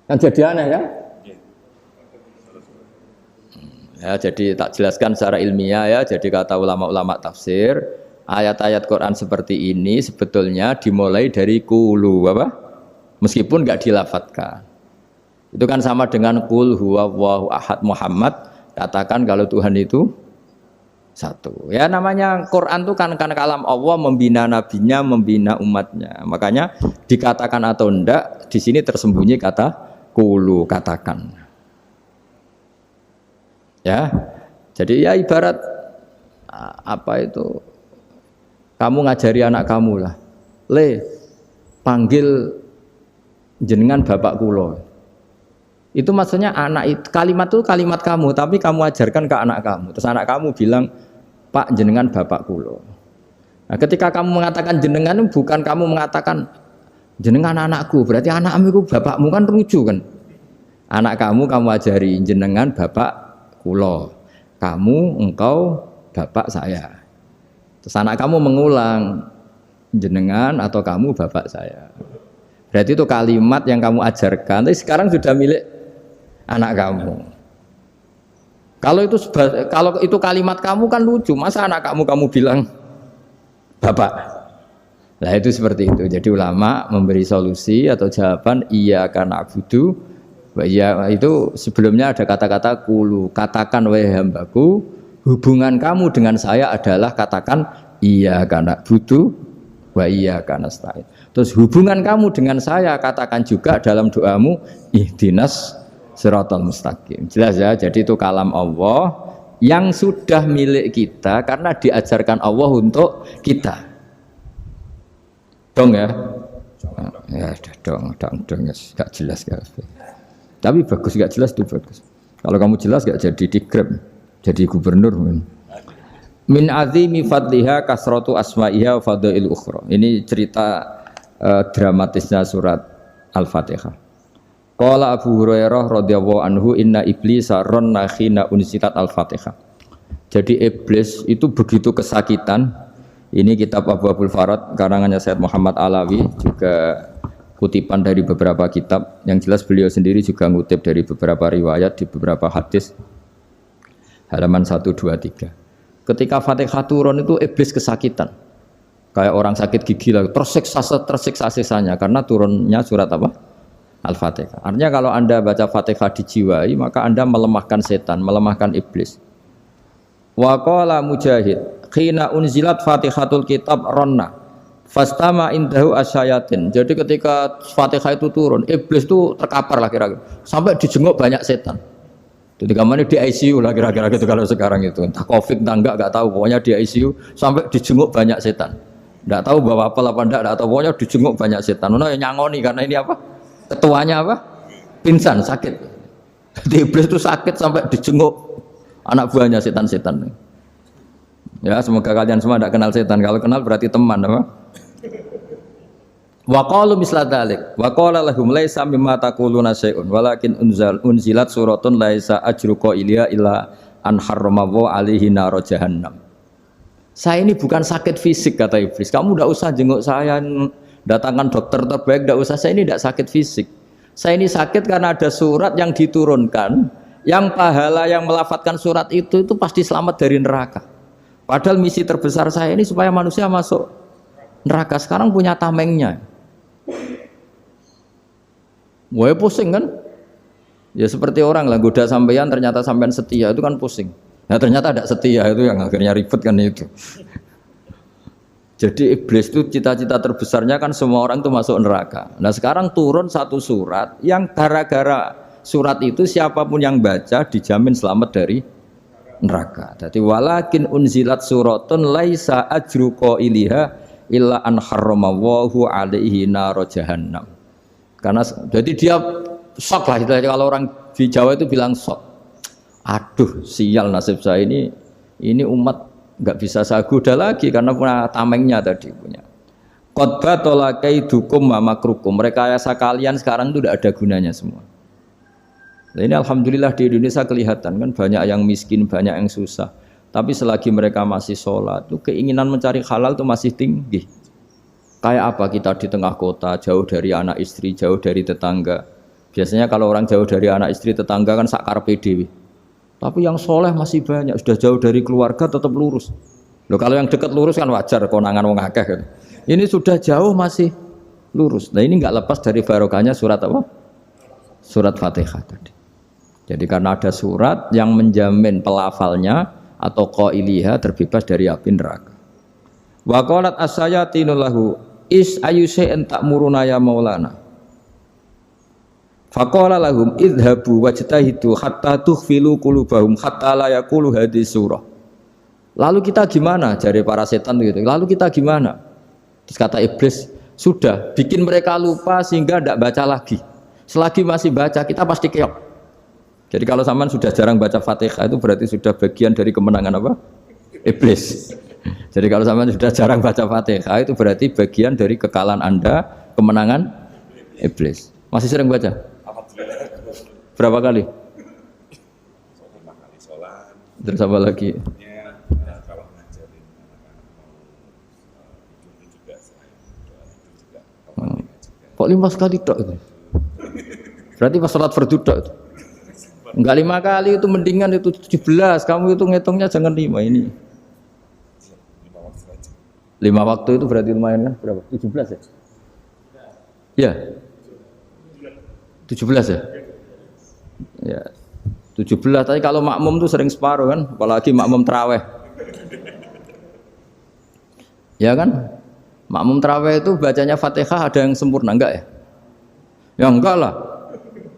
Kan jadi aneh ya? Ya, jadi tak jelaskan secara ilmiah ya. Jadi kata ulama-ulama tafsir, ayat-ayat Quran seperti ini sebetulnya dimulai dari qulu apa? Meskipun enggak dilafatkan. Itu kan sama dengan qul huwallahu ahad Muhammad, katakan kalau Tuhan itu satu. Ya namanya Quran itu kan kalam Allah, membina nabinya, membina umatnya. Makanya dikatakan atau enggak di sini tersembunyi kata qulu, katakan. Ya. Jadi ya ibarat apa itu? Kamu ngajari anak kamu lah, le panggil jenengan bapak kulo. Itu maksudnya anak itu, kalimat itu kalimat kamu, tapi kamu ajarkan ke anak kamu. Terus anak kamu bilang, Pak jenengan bapak kulo. Nah, ketika kamu mengatakan jenengan, bukan kamu mengatakan jenengan anakku, berarti anakmu itu bapakmu, kan lucu kan? Anak kamu ajari jenengan bapak kulo, kamu engkau bapak saya. Terus anak kamu mengulang jenengan atau kamu bapak saya. Berarti itu kalimat yang kamu ajarkan, tapi sekarang sudah milik anak kamu. Kalau itu kalimat kamu kan lucu, masa anak kamu bilang bapak. Nah itu seperti itu. Jadi ulama memberi solusi atau jawaban iyyaka na'budu wa iya, itu sebelumnya ada kata-kata qulu, katakan wahai hambaku, hubungan kamu dengan saya adalah katakan iyyaka na'budu wa iyyaka nasta'in. Terus hubungan kamu dengan saya katakan juga dalam doamu ihdinas siratal mustaqim. Jelas ya, jadi itu kalam Allah yang sudah milik kita karena diajarkan Allah untuk kita. Dong ya? Ya dong, gak jelas gak. Tapi bagus, gak jelas itu bagus. Kalau kamu jelas gak jadi digrab, jadi gubernur. Min azimi fadliha kasratu asma'iha wa fadail ukhra. Ini cerita dramatisnya surat Al-Fatihah. Qala Abu Hurairah radhiyallahu anhu inna iblisa ranna khina unsitat Al-Fatihah. Jadi iblis itu begitu kesakitan. Ini kitab Abu Abul Farad karangannya Sayyid Muhammad Alawi, juga kutipan dari beberapa kitab. Yang jelas beliau sendiri juga ngutip dari beberapa riwayat di beberapa hadis. Halaman 123. Ketika Fatihah turun itu iblis kesakitan. Kayak orang sakit gigi lah, tersiksa sisanya karena turunnya surat apa? Al-Fatihah. Artinya kalau Anda baca Fatihah dijiwai, maka Anda melemahkan setan, melemahkan iblis. Wa qala Mujahid khina unzilat Fatihatul Kitab ronna fastama indahu asyayatin. Jadi ketika Fatihah itu turun, iblis itu terkapar lah kira-kira. Sampai dijenguk banyak setan. Jadi kamarnya di ICU lah kira-kira gitu kalau sekarang itu. Entah Covid entah enggak tahu. Pokoknya di ICU sampai dijenguk banyak setan. Enggak tahu bawa apa enggak tahu. Pokoknya dijenguk banyak setan. Nah, nyangoni karena ini apa? Ketuanya apa? Pingsan, sakit. Jadi iblis itu sakit sampai dijenguk anak buahnya setan-setan. Ya, semoga kalian semua tidak kenal setan. Kalau kenal berarti teman, apa? Wa qalu misla dzalik. Wa qala lahum laisa mimma taquluna syai'un walakin unzilat suratun laisa ajru qailiha illa an harrama alaihi nar jahannam. Saya ini bukan sakit fisik kata iblis. Kamu tidak usah jenguk saya, datangkan dokter terbaik, tidak usah. Saya ini tidak sakit fisik. Saya ini sakit karena ada surat yang diturunkan, yang pahala yang melafatkan surat itu pasti selamat dari neraka. Padahal misi terbesar saya ini supaya manusia masuk neraka. Sekarang punya tamengnya. Wah pusing kan? Ya seperti orang lah goda sampean ternyata sampean setia itu kan pusing. Nah ternyata tidak setia itu yang akhirnya ribet kan itu. Jadi iblis itu cita-cita terbesarnya kan semua orang itu masuk neraka. Nah sekarang turun satu surat yang gara-gara surat itu siapapun yang baca dijamin selamat dari neraka. Jadi walakin unzilat suratun laisa ajru qailiha illa an harramallahu alaihi nar jahannam. Karena jadi dia shock lah kalau orang di Jawa itu bilang shock. Aduh sial nasib saya ini umat nggak bisa saya goda lagi karena punya tamengnya tadi punya. Qad tolakaidukum wa makrukum. Rekayasa kalian sekarang itu tidak ada gunanya semua. Nah, ini alhamdulillah di Indonesia kelihatan kan banyak yang miskin, banyak yang susah. Tapi selagi mereka masih sholat, itu keinginan mencari halal itu masih tinggi. Kayak apa kita di tengah kota, jauh dari anak istri, jauh dari tetangga. Biasanya kalau orang jauh dari anak istri, tetangga kan sakar PDW. Tapi yang soleh masih banyak, sudah jauh dari keluarga tetap lurus. Loh, kalau yang dekat lurus kan wajar, konangan wong akeh kan. Ini sudah jauh masih lurus. Nah ini nggak lepas dari barokahnya surat apa? Surat Fatihah tadi. Jadi karena ada surat yang menjamin pelafalnya atau qailiha terbebas dari api neraka. Wa qalat as-sayatinu lahu is ayyusai'in ta'muruna ya maulana. Faqala lahum idhabu wajtahidu hatta tukhfilu qulubahum hatta la yaqulu hadhihi surah. Lalu kita gimana? Jari para setan gitu. Lalu kita gimana? Terus kata iblis, sudah bikin mereka lupa sehingga tidak baca lagi. Selagi masih baca kita pasti keok. Jadi kalau sampean sudah jarang baca Fatihah itu berarti sudah bagian dari kemenangan apa? Iblis. Jadi kalau sampean sudah jarang baca Fatihah itu berarti bagian dari kekalahan Anda, kemenangan iblis. Masih sering baca? Berapa kali? Terus apa lagi? Kok 5 kali tok itu? Berarti pas sholat fardu tok itu. Enggak 5 kali itu mendingan itu 17. Kamu itu ngitungnya jangan 5 ini. 5 waktu itu berarti lumayan kan? Berapa? 17 ya? Ya. 17 ya? Ya. 17. Tapi kalau makmum tuh sering separuh kan, apalagi makmum tarawih. Ya kan? Makmum tarawih itu bacanya Fatihah ada yang sempurna enggak ya? Ya enggak lah.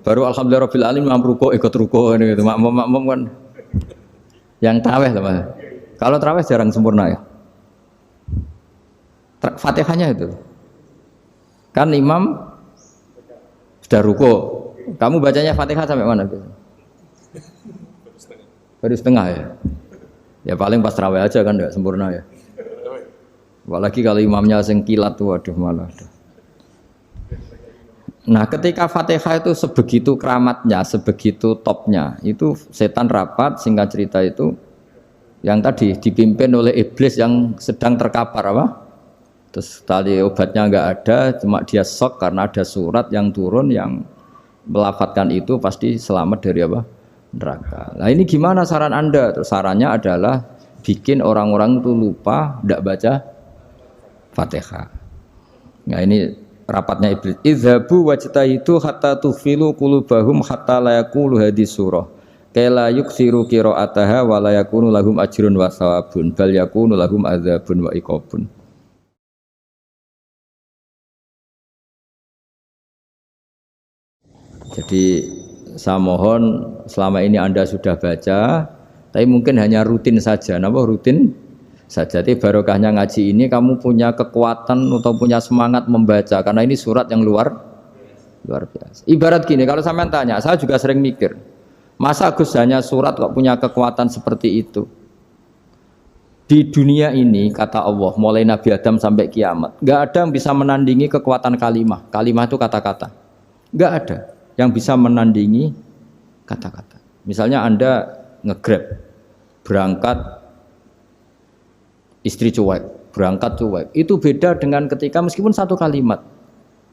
Baru alhamdulillahirabbil alamin ruku ikut ruku ini gitu. Makmum kan yang tarawih lah Mas. Kalau tarawih jarang sempurna ya. Fatihahnya itu. Kan imam sudah ruku. Kamu bacanya Fatihah sampai mana? Baru setengah ya. Ya paling pas tarawih aja kan enggak sempurna ya. Apalagi kalau imamnya sing kilat tuh waduh malah. Nah ketika Fatihah itu sebegitu keramatnya, sebegitu topnya, itu setan rapat, singkat cerita itu yang tadi dipimpin oleh iblis yang sedang terkapar apa? Terus tali obatnya enggak ada, cuma dia shock karena ada surat yang turun yang melafatkan itu pasti selamat dari apa? Neraka. Nah ini gimana saran Anda? Terus sarannya adalah bikin orang-orang itu lupa, tidak baca Fatihah. Nah ini rapatnya iblis. Idzabu wajtahidu hatta tughfilu qulubahum hatta la yaqulu hadhihi surah. kala yuksiru qiraataha wa la yakunu lahum ajrun wa thawabun bal yakunu lahum adzabun wa iqabun. Jadi saya mohon selama ini Anda sudah baca, tapi mungkin hanya rutin saja. Napa rutin saja? Tapi barokahnya ngaji ini kamu punya kekuatan atau punya semangat membaca karena ini surat yang luar biasa. Ibarat gini, kalau sampean tanya, saya juga sering mikir, masa Gus hanya surat kok punya kekuatan seperti itu? Di dunia ini kata Allah, mulai Nabi Adam sampai kiamat, nggak ada yang bisa menandingi kekuatan kalimah. Kalimah itu kata-kata, nggak ada yang bisa menandingi kata-kata. Misalnya Anda nge-grab, berangkat istri cuek, berangkat cuek. Itu beda dengan ketika meskipun satu kalimat,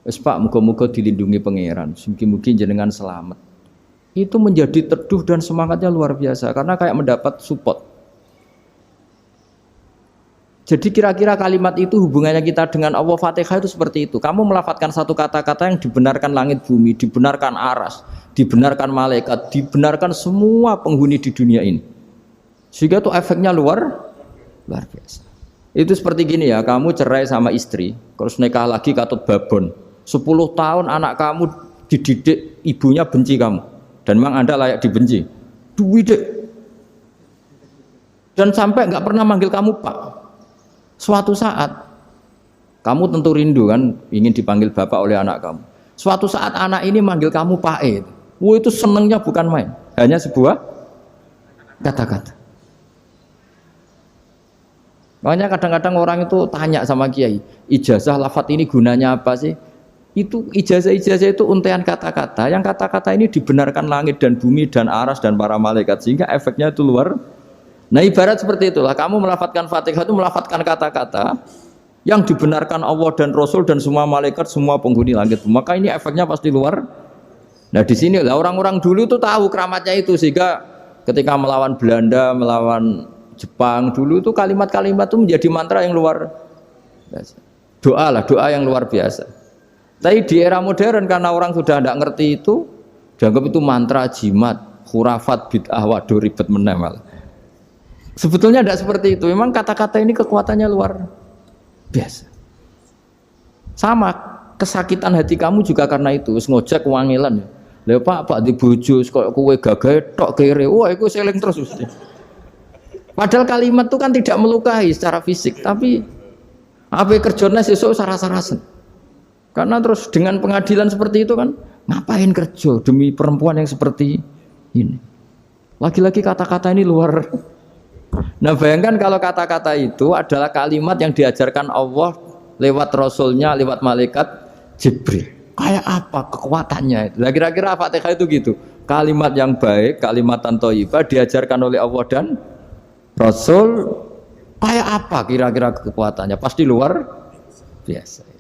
wes Pak, muga-muga dilindungi pangeran, mugi-mugi jenengan selamat. Itu menjadi teduh dan semangatnya luar biasa karena kayak mendapat support. Jadi kira-kira kalimat itu hubungannya kita dengan Allah, Fatihah itu seperti itu. Kamu melafadzkan satu kata-kata yang dibenarkan langit bumi, dibenarkan aras, dibenarkan malaikat, dibenarkan semua penghuni di dunia ini. Sehingga itu efeknya luar biasa. Itu seperti gini ya, kamu cerai sama istri, terus nikah lagi katut babon. 10 tahun anak kamu dididik, ibunya benci kamu. Dan memang Anda layak dibenci. Duwidek. Dan sampai nggak pernah manggil kamu Pak. Suatu saat kamu tentu rindu kan ingin dipanggil bapak oleh anak kamu. Suatu saat anak ini manggil kamu Pak E. Itu senengnya bukan main, hanya sebuah kata-kata. Makanya kadang-kadang orang itu tanya sama kiai, ijazah lafadz ini gunanya apa sih? Itu ijazah-ijazah itu untaian kata-kata. Yang kata-kata ini dibenarkan langit dan bumi dan aras dan para malaikat sehingga efeknya itu luar. Nah ibarat seperti itulah, kamu melafadzkan Fatihah itu melafadzkan kata-kata yang dibenarkan Allah dan Rasul dan semua malaikat, semua penghuni langit. Maka ini efeknya pasti luar. Nah di sini lah orang-orang dulu itu tahu keramatnya itu sehingga ketika melawan Belanda, melawan Jepang dulu itu kalimat-kalimat itu menjadi mantra yang luar biasa. Doa yang luar biasa. Tapi di era modern karena orang sudah tidak ngerti itu, dianggap itu mantra, jimat, khurafat, bid'ah, waduh ribet meneh malah. Sebetulnya tidak seperti itu. Memang kata-kata ini kekuatannya luar biasa. Sama kesakitan hati kamu juga karena itu. Ngojek wangilan. Lha Pak di bojo kok kowe gagah tok kere. Wah, iku seling terus mesti. Padahal kalimat itu kan tidak melukai secara fisik, tapi apa kerjanya sesuk sarah-sarasen. Karena terus dengan pengadilan seperti itu kan, ngapain kerja demi perempuan yang seperti ini? Lagi-lagi kata-kata ini luar. Nah bayangkan kalau kata-kata itu adalah kalimat yang diajarkan Allah lewat Rasulnya, lewat malaikat Jibril. Kayak apa kekuatannya? Nah, kira-kira Fatihah itu gitu. Kalimat yang baik, kalimatan thayyibah diajarkan oleh Allah dan Rasul. Kayak apa kira-kira kekuatannya? Pasti luar biasa.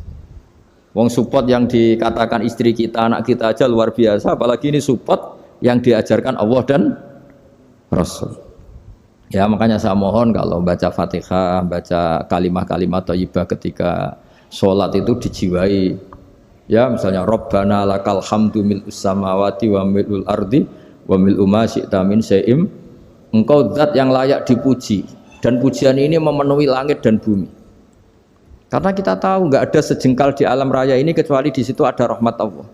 Wong support yang dikatakan istri kita, anak kita aja luar biasa. Apalagi ini support yang diajarkan Allah dan Rasul. Ya makanya saya mohon kalau baca Fatihah, baca kalimat-kalimat thayyibah ketika sholat itu dijiwai. Ya misalnya Rabbana lakal hamdu mil'us samawati wa mil'ul ardi wa mil'u ma syi'ta min syai'im. Engkau zat yang layak dipuji dan pujian ini memenuhi langit dan bumi. Karena kita tahu nggak ada sejengkal di alam raya ini kecuali di situ ada rahmat Allah.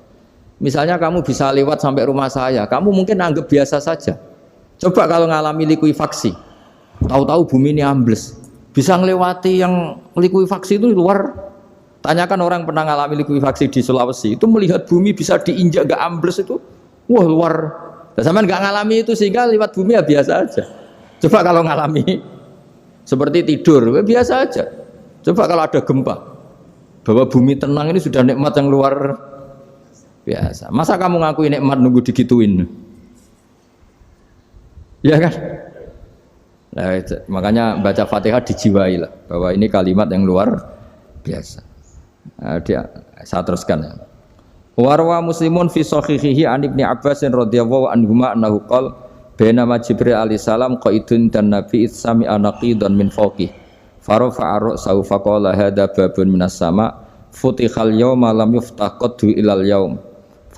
Misalnya kamu bisa lewat sampai rumah saya, kamu mungkin anggap biasa saja. Coba kalau ngalami likuifaksi, tahu-tahu bumi ini ambles, bisa ngelewati yang likuifaksi itu luar. Tanyakan orang pernah ngalami likuifaksi di Sulawesi, itu melihat bumi bisa diinjak gak ambles itu, wah luar. Dan sampean gak ngalami itu sehingga lewat bumi ya biasa aja. Coba kalau ngalami seperti tidur, ya biasa aja. Coba kalau ada gempa, bahwa bumi tenang ini sudah nikmat yang luar biasa. Masa kamu ngakui nikmat nunggu digituin? Ya kan? Nah, makanya baca Fatihah dijiwai lah bahwa ini kalimat yang luar biasa. Nah, saya teruskan ya. Warwa Muslimun fi sahihihi an Ibnu Abbas radhiyallahu anhuma annahu qala bainama Jibril alaihi salam qaidun dan Nabi itsami anaqidan min fawqih farafa'a ra'sahu faqala hadza babun minas sama futihal yawma lam yuftah qaddu ilal yaum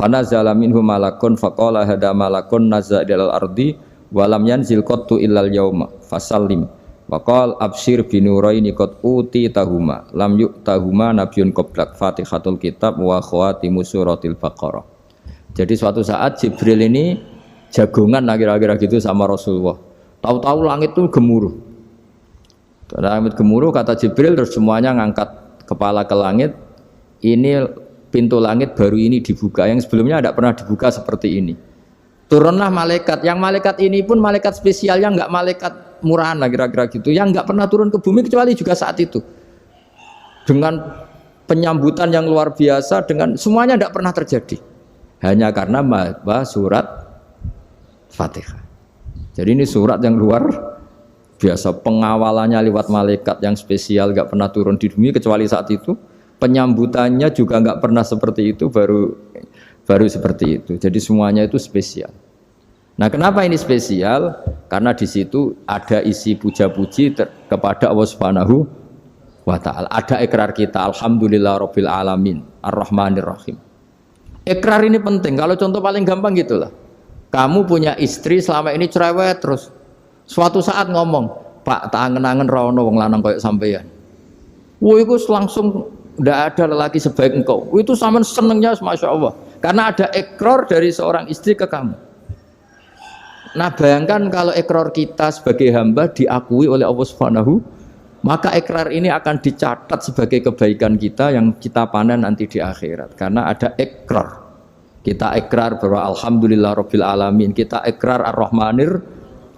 Fanazala minhu malakun faqala hada malakun nazza ilal ardi wa lam yanzil qattu illal yauma fasallim wa qala absyir binuraini qad uti tahuma lam yu'tahuma nabiyyun qablak Fatihatul kitab wa khawatimu suratil Baqarah. Jadi suatu saat Jibril ini jagongan kira-kira gitu sama Rasulullah. Tahu-tahu langit itu gemuruh. Langit gemuruh kata Jibril terus semuanya ngangkat kepala ke langit. Ini pintu langit baru ini dibuka, yang sebelumnya tidak pernah dibuka seperti ini. Turunlah malaikat, yang malaikat ini pun malaikat spesial, yang enggak malaikat murahan lah kira-kira gitu, yang enggak pernah turun ke bumi kecuali juga saat itu. Dengan penyambutan yang luar biasa, dengan semuanya tidak pernah terjadi. Hanya karena bahas surat Fatihah. Jadi ini surat yang luar biasa, pengawalannya lewat malaikat yang spesial, enggak pernah turun di bumi kecuali saat itu. Penyambutannya juga nggak pernah seperti itu, baru seperti itu. Jadi semuanya itu spesial. Nah, kenapa ini spesial? Karena di situ ada isi puja-puji kepada Allah Subhanahu wa Ta'ala. Ada ikrar kita, alhamdulillah rabbil alamin, ar-rahmanir rahim. Ikrar ini penting. Kalau contoh paling gampang gitulah. Kamu punya istri selama ini cerewet terus. Suatu saat ngomong, Pak, tak angen-angen rawono wong lanang koyo sampeyan. Wah, itu langsung tidak ada lelaki sebaik engkau. Itu sama senengnya, masya Allah. Karena ada ikrar dari seorang istri ke kamu. Nah, bayangkan kalau ikrar kita sebagai hamba diakui oleh Allah Subhanahu, maka ikrar ini akan dicatat sebagai kebaikan kita yang kita panen nanti di akhirat. Karena ada ikrar. Kita ikrar bahwa alhamdulillah rabbil alamin. Kita ikrar ar-rahmanir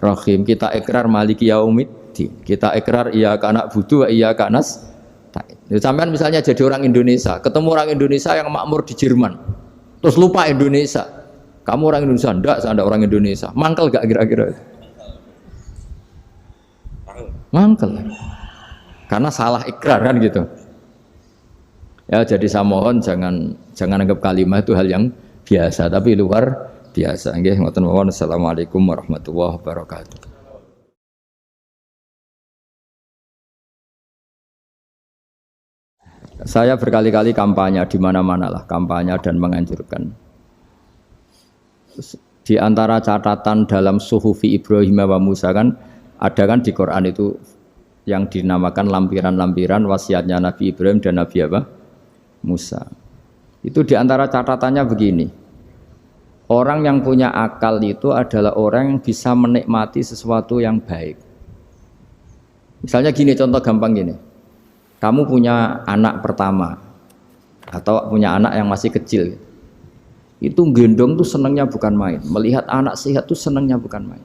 rahim. Kita ikrar maliki yaumiddin. Kita ikrar iyyaka na'budu wa iyyaka nasta'in. Sampean misalnya jadi orang Indonesia, ketemu orang Indonesia yang makmur di Jerman, terus lupa Indonesia. Kamu orang Indonesia? Enggak, saya enggak orang Indonesia. Mangkel gak kira-kira? Mangkel. Karena salah ikrar kan gitu. Ya, jadi saya mohon jangan anggap kalimat itu hal yang biasa, tapi luar biasa. Nggih, ngoten mawon. Assalamualaikum warahmatullahi wabarakatuh. Saya berkali-kali kampanye di mana-mana lah, kampanye dan menganjurkan. Di antara catatan dalam Suhufi Ibrahim wa Musa kan ada kan di Quran itu yang dinamakan lampiran-lampiran wasiatnya Nabi Ibrahim dan Nabi apa? Musa. Itu di antara catatannya begini. Orang yang punya akal itu adalah orang yang bisa menikmati sesuatu yang baik. Misalnya gini, contoh gampang gini. Kamu punya anak pertama atau punya anak yang masih kecil, itu gendong tuh senangnya bukan main, melihat anak sehat tuh senangnya bukan main.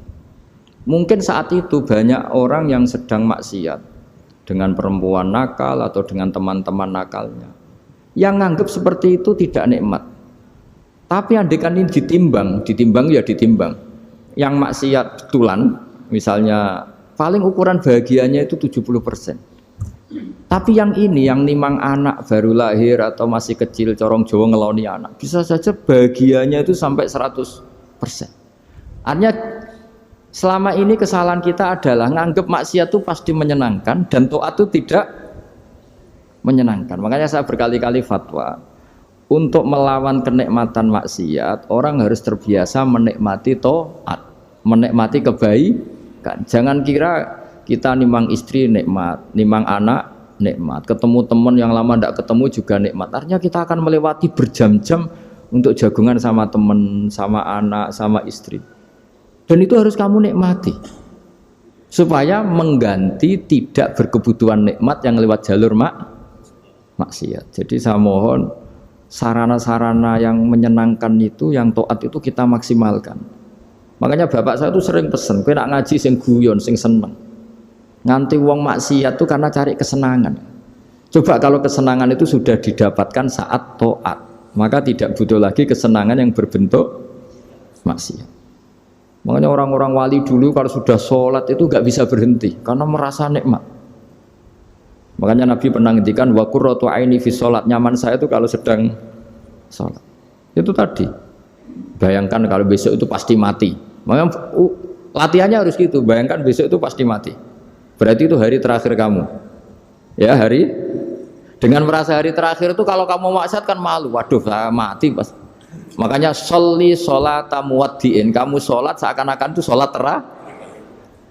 Mungkin saat itu banyak orang yang sedang maksiat dengan perempuan nakal atau dengan teman-teman nakalnya, yang nganggap seperti itu tidak nikmat. Tapi andaikan ini ditimbang ya ditimbang. Yang maksiat betulan, misalnya paling ukuran bahagianya itu 70%. Tapi yang ini, yang nimang anak baru lahir atau masih kecil, corong Jawa ngeloni anak, bisa saja bahagianya itu sampai 100%. Artinya selama ini kesalahan kita adalah nganggep maksiat itu pasti menyenangkan dan taat itu tidak menyenangkan. Makanya saya berkali-kali fatwa, untuk melawan kenikmatan maksiat, orang harus terbiasa menikmati taat, menikmati kebaikan. Jangan kira kita nimang istri nikmat, nimang anak nikmat, ketemu teman yang lama tidak ketemu juga nikmat. Artinya kita akan melewati berjam-jam untuk jagungan sama teman, sama anak, sama istri. Dan itu harus kamu nikmati supaya mengganti tidak berkebutuhan nikmat yang lewat jalur maksiat. Jadi saya mohon sarana-sarana yang menyenangkan itu, yang taat itu kita maksimalkan. Makanya bapak saya itu sering pesen, kowe nak ngaji sing guyon, sing seneng. Nganti wong maksiat itu karena cari kesenangan. Coba kalau kesenangan itu sudah didapatkan saat taat, maka tidak butuh lagi kesenangan yang berbentuk maksiat. Makanya orang-orang wali dulu kalau sudah sholat itu gak bisa berhenti karena merasa nikmat. Makanya Nabi pernah ngendikan wa qurratu aini fi sholat, nyaman saya itu kalau sedang sholat. Itu tadi. Bayangkan kalau besok itu pasti mati. Makanya latihannya harus gitu. Bayangkan besok itu pasti mati. Berarti itu hari terakhir kamu. Ya, dengan merasa hari terakhir itu kalau kamu maksiat kan malu. Waduh, saya mati pas Makanya sholli sholata muwaddiin, kamu sholat seakan-akan itu sholat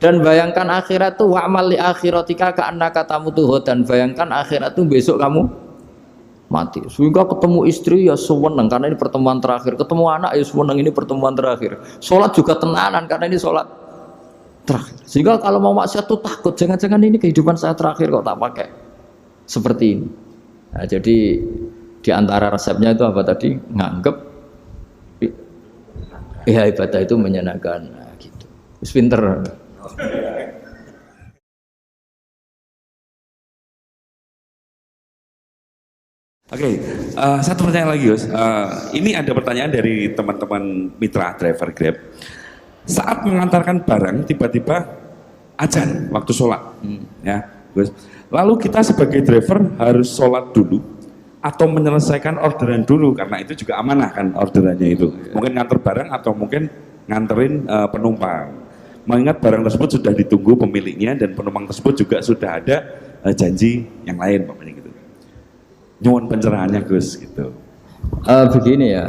dan bayangkan akhirat tuh wa'mal li akhiratika ka'annaka tamutu, dan bayangkan akhirat tuh besok kamu mati. Sehingga ketemu istri ya seneng karena ini pertemuan terakhir, ketemu anak ya seneng ini pertemuan terakhir. Sholat juga tenanan karena ini sholat terakhir. Sehingga kalau mau maksiat tuh takut, jangan-jangan ini kehidupan saya terakhir kok tak pakai seperti ini. Nah, jadi di antara resepnya itu apa tadi? Nganggep ya ibadah itu menyenangkan, nah, gitu. Terus pinter. Oke, satu pertanyaan lagi, Gus. Ini ada pertanyaan dari teman-teman mitra driver Grab. Saat mengantarkan barang, tiba-tiba azan waktu sholat, ya, Gus. Lalu kita sebagai driver harus sholat dulu atau menyelesaikan orderan dulu, karena itu juga amanah kan orderannya itu. Mungkin nganter barang atau mungkin nganterin penumpang. Mengingat barang tersebut sudah ditunggu pemiliknya dan penumpang tersebut juga sudah ada janji yang lain, pokoknya gitu. Nyuwun pencerahannya, Gus, gitu. Begini ya,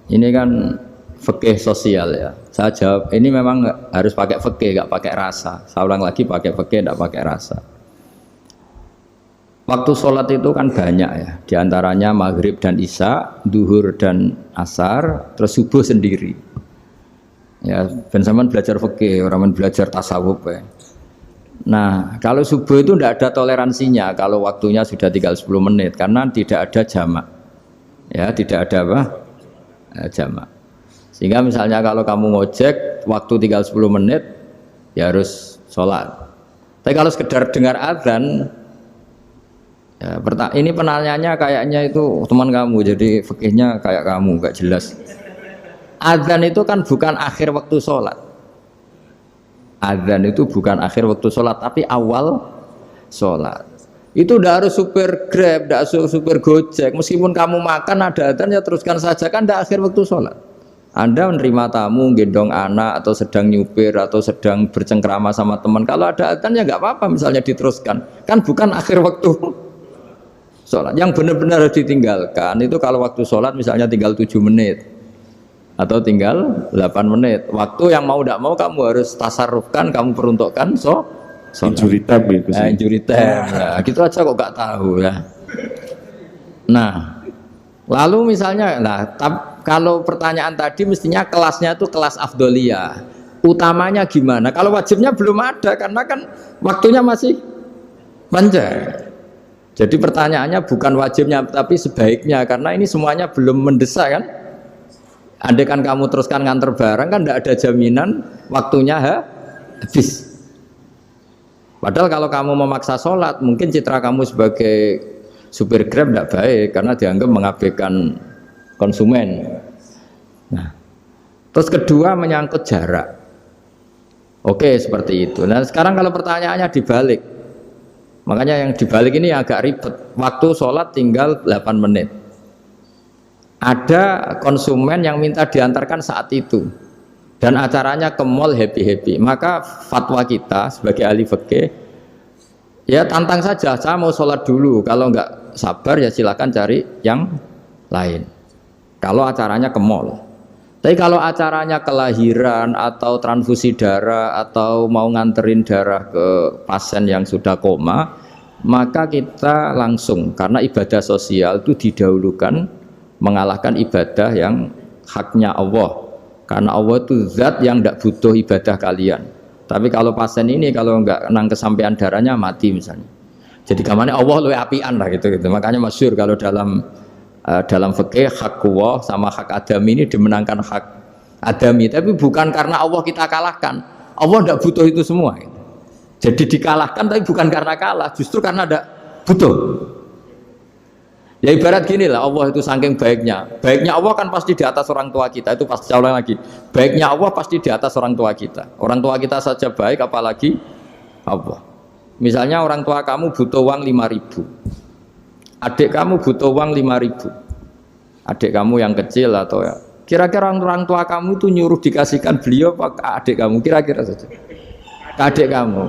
ini kan fikih sosial ya. Saya jawab, ini memang harus pakai fikih, nggak pakai rasa. Saya ulang lagi, pakai fikih, nggak pakai rasa. Waktu sholat itu kan banyak ya, diantaranya maghrib dan isya, duhur dan asar, terus subuh sendiri. Ya, ben sampean belajar fikih, orang belajar tasawuf ya. Nah, kalau subuh itu tidak ada toleransinya kalau waktunya sudah tinggal 10 menit karena tidak ada jamak. Ya, tidak ada apa? Jamak. Sehingga misalnya kalau kamu ngojek waktu tinggal 10 menit ya harus sholat. Tapi kalau sekedar dengar azan ya, ini penanyanya kayaknya itu teman kamu, jadi fikihnya kayak kamu, gak jelas. Azan itu kan bukan akhir waktu sholat. Azan itu bukan akhir waktu sholat, tapi awal sholat. Itu udah harus supir Grab, udah harus supir Gojek. Meskipun kamu makan ada azan ya teruskan saja, kan udah akhir waktu sholat. Anda menerima tamu, gendong anak, atau sedang nyupir, atau sedang bercengkrama sama teman. Kalau ada azan ya nggak apa-apa, misalnya diteruskan. Kan bukan akhir waktu sholat. Yang benar-benar harus ditinggalkan itu kalau waktu sholat misalnya tinggal 7 menit. Atau tinggal 8 menit. Waktu yang mau tidak mau kamu harus tasarrufkan, kamu peruntukkan injury time itu sih. Injury time. Ya, gitu aja kok gak tahu ya. Nah, lalu misalnya, kalau pertanyaan tadi mestinya kelasnya itu kelas afdoliyah. Utamanya gimana? Kalau wajibnya belum ada karena kan waktunya masih panjang. Jadi pertanyaannya bukan wajibnya tapi sebaiknya, karena ini semuanya belum mendesak kan. Andai kan kamu teruskan nganter barang kan tidak ada jaminan waktunya habis. Padahal kalau kamu memaksa sholat, mungkin citra kamu sebagai supir Grab tidak baik karena dianggap mengabaikan konsumen. Nah, terus kedua menyangkut jarak. Oke, seperti itu. Nah, sekarang kalau pertanyaannya dibalik, makanya yang dibalik ini agak ribet. Waktu sholat tinggal 8 menit. Ada konsumen yang minta diantarkan saat itu dan acaranya ke mall happy-happy, maka fatwa kita sebagai ahli fikih ya tantang saja, saya mau sholat dulu, kalau enggak sabar ya silakan cari yang lain kalau acaranya ke mall. Tapi kalau acaranya kelahiran atau transfusi darah atau mau nganterin darah ke pasien yang sudah koma, maka kita langsung, karena ibadah sosial itu didahulukan mengalahkan ibadah yang haknya Allah, karena Allah itu zat yang tidak butuh ibadah kalian. Tapi kalau pasien ini kalau enggak nang kesampaian darahnya mati misalnya, jadi kamane Allah luwih apian lah gitu. Makanya masyhur kalau dalam fikih hak Allah sama hak adami ini dimenangkan hak adami, tapi bukan karena Allah kita kalahkan. Allah tidak butuh itu semua gitu. Jadi dikalahkan tapi bukan karena kalah, justru karena tidak butuh. Ya ibarat gini lah, Allah itu saking baiknya Allah kan pasti di atas orang tua kita. Itu pasti, saya ulang lagi, baiknya Allah pasti di atas orang tua kita. Orang tua kita saja baik, apalagi Allah. Misalnya orang tua kamu butuh uang 5.000, adik kamu butuh uang 5.000, adik kamu yang kecil atau ya, kira-kira orang tua kamu itu nyuruh dikasihkan beliau apa ke adik kamu, kira-kira saja ke adik kamu.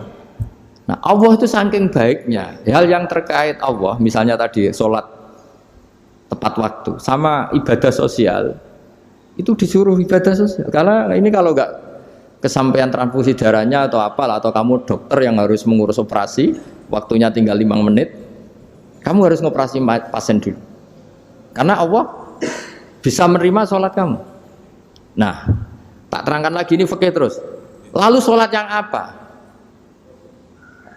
Nah, Allah itu saking baiknya, hal yang terkait Allah, misalnya tadi sholat tepat waktu sama ibadah sosial itu disuruh ibadah sosial. Karena ini kalau nggak kesampaian transfusi darahnya atau apalah, atau kamu dokter yang harus mengurus operasi, waktunya tinggal 5 menit, kamu harus ngoperasi pasien dulu. Karena Allah bisa menerima sholat kamu. Nah, tak terangkan lagi ini fikih terus. Lalu sholat yang apa?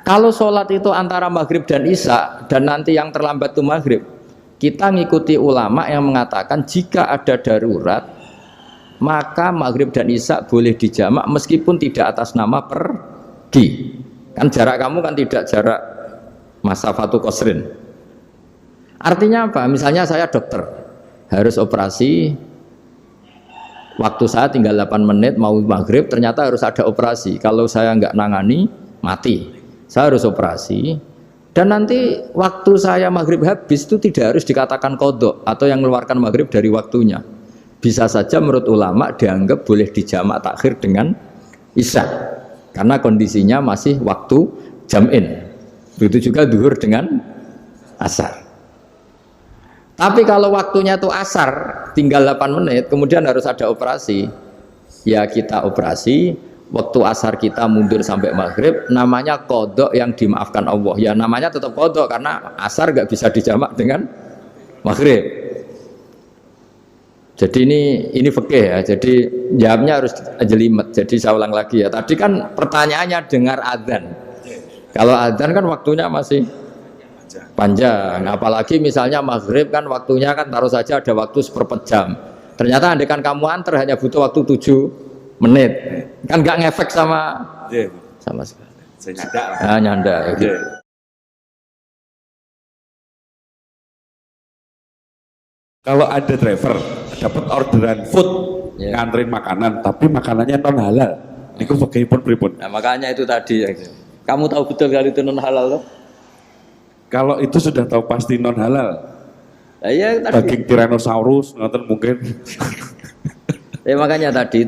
Kalau sholat itu antara maghrib dan isya, dan nanti yang terlambat itu maghrib, kita ngikuti ulama yang mengatakan jika ada darurat, maka maghrib dan isya boleh dijamak meskipun tidak atas nama pergi. Kan jarak kamu kan tidak jarak masafatu qasrin. Artinya apa? Misalnya saya dokter, harus operasi, waktu saya tinggal 8 menit mau maghrib, ternyata harus ada operasi. Kalau saya nggak nangani, mati. Saya harus operasi, dan nanti waktu saya maghrib habis itu tidak harus dikatakan qadha atau yang mengeluarkan maghrib dari waktunya. Bisa saja menurut ulama dianggap boleh dijamak takhir dengan isya, karena kondisinya masih waktu jam'in. Begitu juga duhur dengan asar. Tapi kalau waktunya itu asar, tinggal 8 menit, kemudian harus ada operasi, ya kita operasi. Waktu asar kita mundur sampai maghrib, namanya qadha yang dimaafkan Allah. Ya namanya tetap qadha karena asar gak bisa dijamak dengan maghrib. Jadi ini fikih ya. Jadi jawabnya harus jelimet. Jadi saya ulang lagi ya. Tadi kan pertanyaannya dengar adzan. Kalau adzan kan waktunya masih panjang. Apalagi misalnya maghrib kan waktunya kan taruh saja ada waktu seperempat. Ternyata andaikan kamu antar hanya butuh waktu 7 menit, kan nggak ngefek sama sekali. Saya nyanda lah. Ah, nyanda. Gitu. Kalau ada driver dapat orderan food, nganterin makanan, tapi makanannya non halal, itu bagaimana pripun? Nah makanya itu tadi, kamu tahu betul kalau itu non halal loh? Kalau itu sudah tahu pasti non halal. Nah, ya, tadi. Daging Tyrannosaurus, nonton mungkin. Ya makanya tadi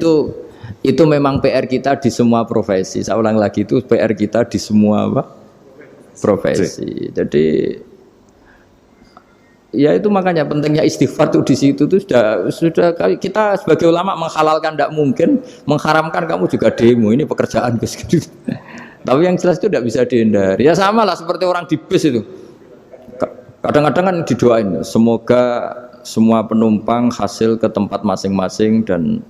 itu memang PR kita di semua profesi. Saya ulang lagi, itu PR kita di semua profesi. Jadi ya itu makanya pentingnya istighfar tuh di situ tuh sudah kita sebagai ulama menghalalkan tidak mungkin, mengharamkan kamu juga demo, ini pekerjaan Gus. Tapi yang jelas itu tidak bisa dihindari. Ya sama lah seperti orang di bus itu. Kadang-kadang kan didoain, semoga semua penumpang hasil ke tempat masing-masing, dan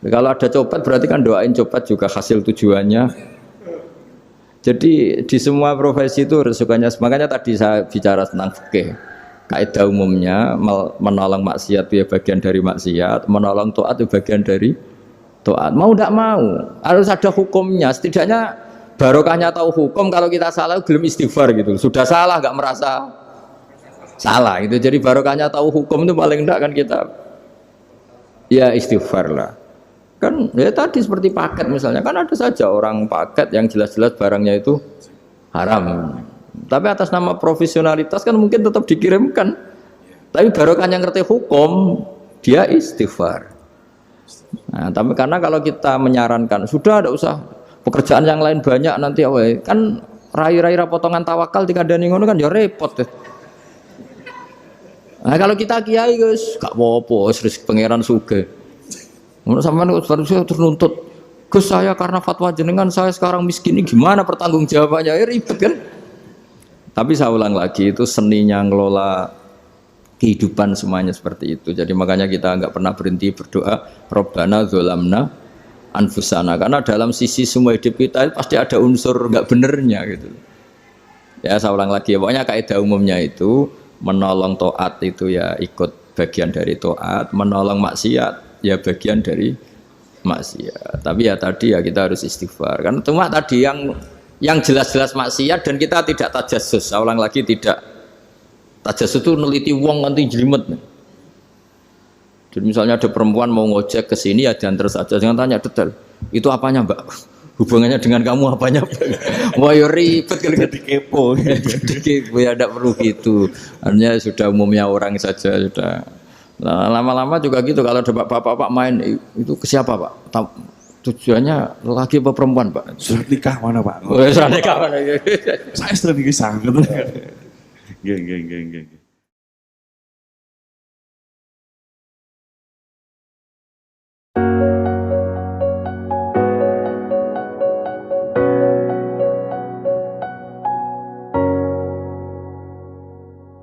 kalau ada copet berarti kan doain copet juga hasil tujuannya. Jadi di semua profesi itu resikonya. Makanya tadi saya bicara tentang fikih. Kaidah umumnya menolong maksiat itu ya bagian dari maksiat, menolong taat itu bagian dari taat. Mau tidak mau harus ada hukumnya. Setidaknya barokahnya tahu hukum. Kalau kita salah belum istighfar gitu. Sudah salah nggak merasa salah itu. Jadi barokahnya tahu hukum itu paling tidak kan kita ya istighfar lah. Kan ya tadi seperti paket misalnya, kan ada saja orang paket yang jelas-jelas barangnya itu haram, tapi atas nama profesionalitas kan mungkin tetap dikirimkan, tapi barokahnya ngerti hukum dia istighfar. Nah, tapi karena kalau kita menyarankan sudah ada usah pekerjaan yang lain banyak nanti kan rai-rai potongan tawakal dikandani ngono kan ya repot. Nah kalau kita kiai guys, gak apa-apa, serius pangeran sugih. Menurut sampean harusnya terus nuntut, Gus saya karena fatwa jenengan saya sekarang miskin, ini gimana pertanggungjawabannya? Ya ribet kan? Tapi saya ulang lagi, itu seninya ngelola kehidupan semuanya seperti itu. Jadi makanya kita nggak pernah berhenti berdoa, Robbana dzolamna anfusana, karena dalam sisi semua hidup kita pasti ada unsur nggak benernya gitu. Ya saya ulang lagi, pokoknya kaidah umumnya itu menolong taat itu ya ikut bagian dari taat, menolong maksiat ya bagian dari maksiat. Tapi ya tadi ya kita harus istighfar. Karena cuma tadi yang jelas-jelas maksiat dan kita tidak tajassus. Saya ulang lagi, tidak tajassus itu neliti wong nanti jelimet. Jadi misalnya ada perempuan mau ngojek ke sini ya diantar saja, jangan tanya detail. Itu apanya Mbak? Hubungannya dengan kamu apanya? Wah ya ribet kalau jadi kepo. Jadi kepo ya tidak perlu gitu. Artinya sudah umumnya orang saja sudah. Nah, lama-lama juga gitu kalau ada bapak-bapak main itu ke siapa Pak? Tujuannya laki apa perempuan Pak? Surat nikah mana Pak? Surat nikah mana? Saya sudah nikah sangat. Geng.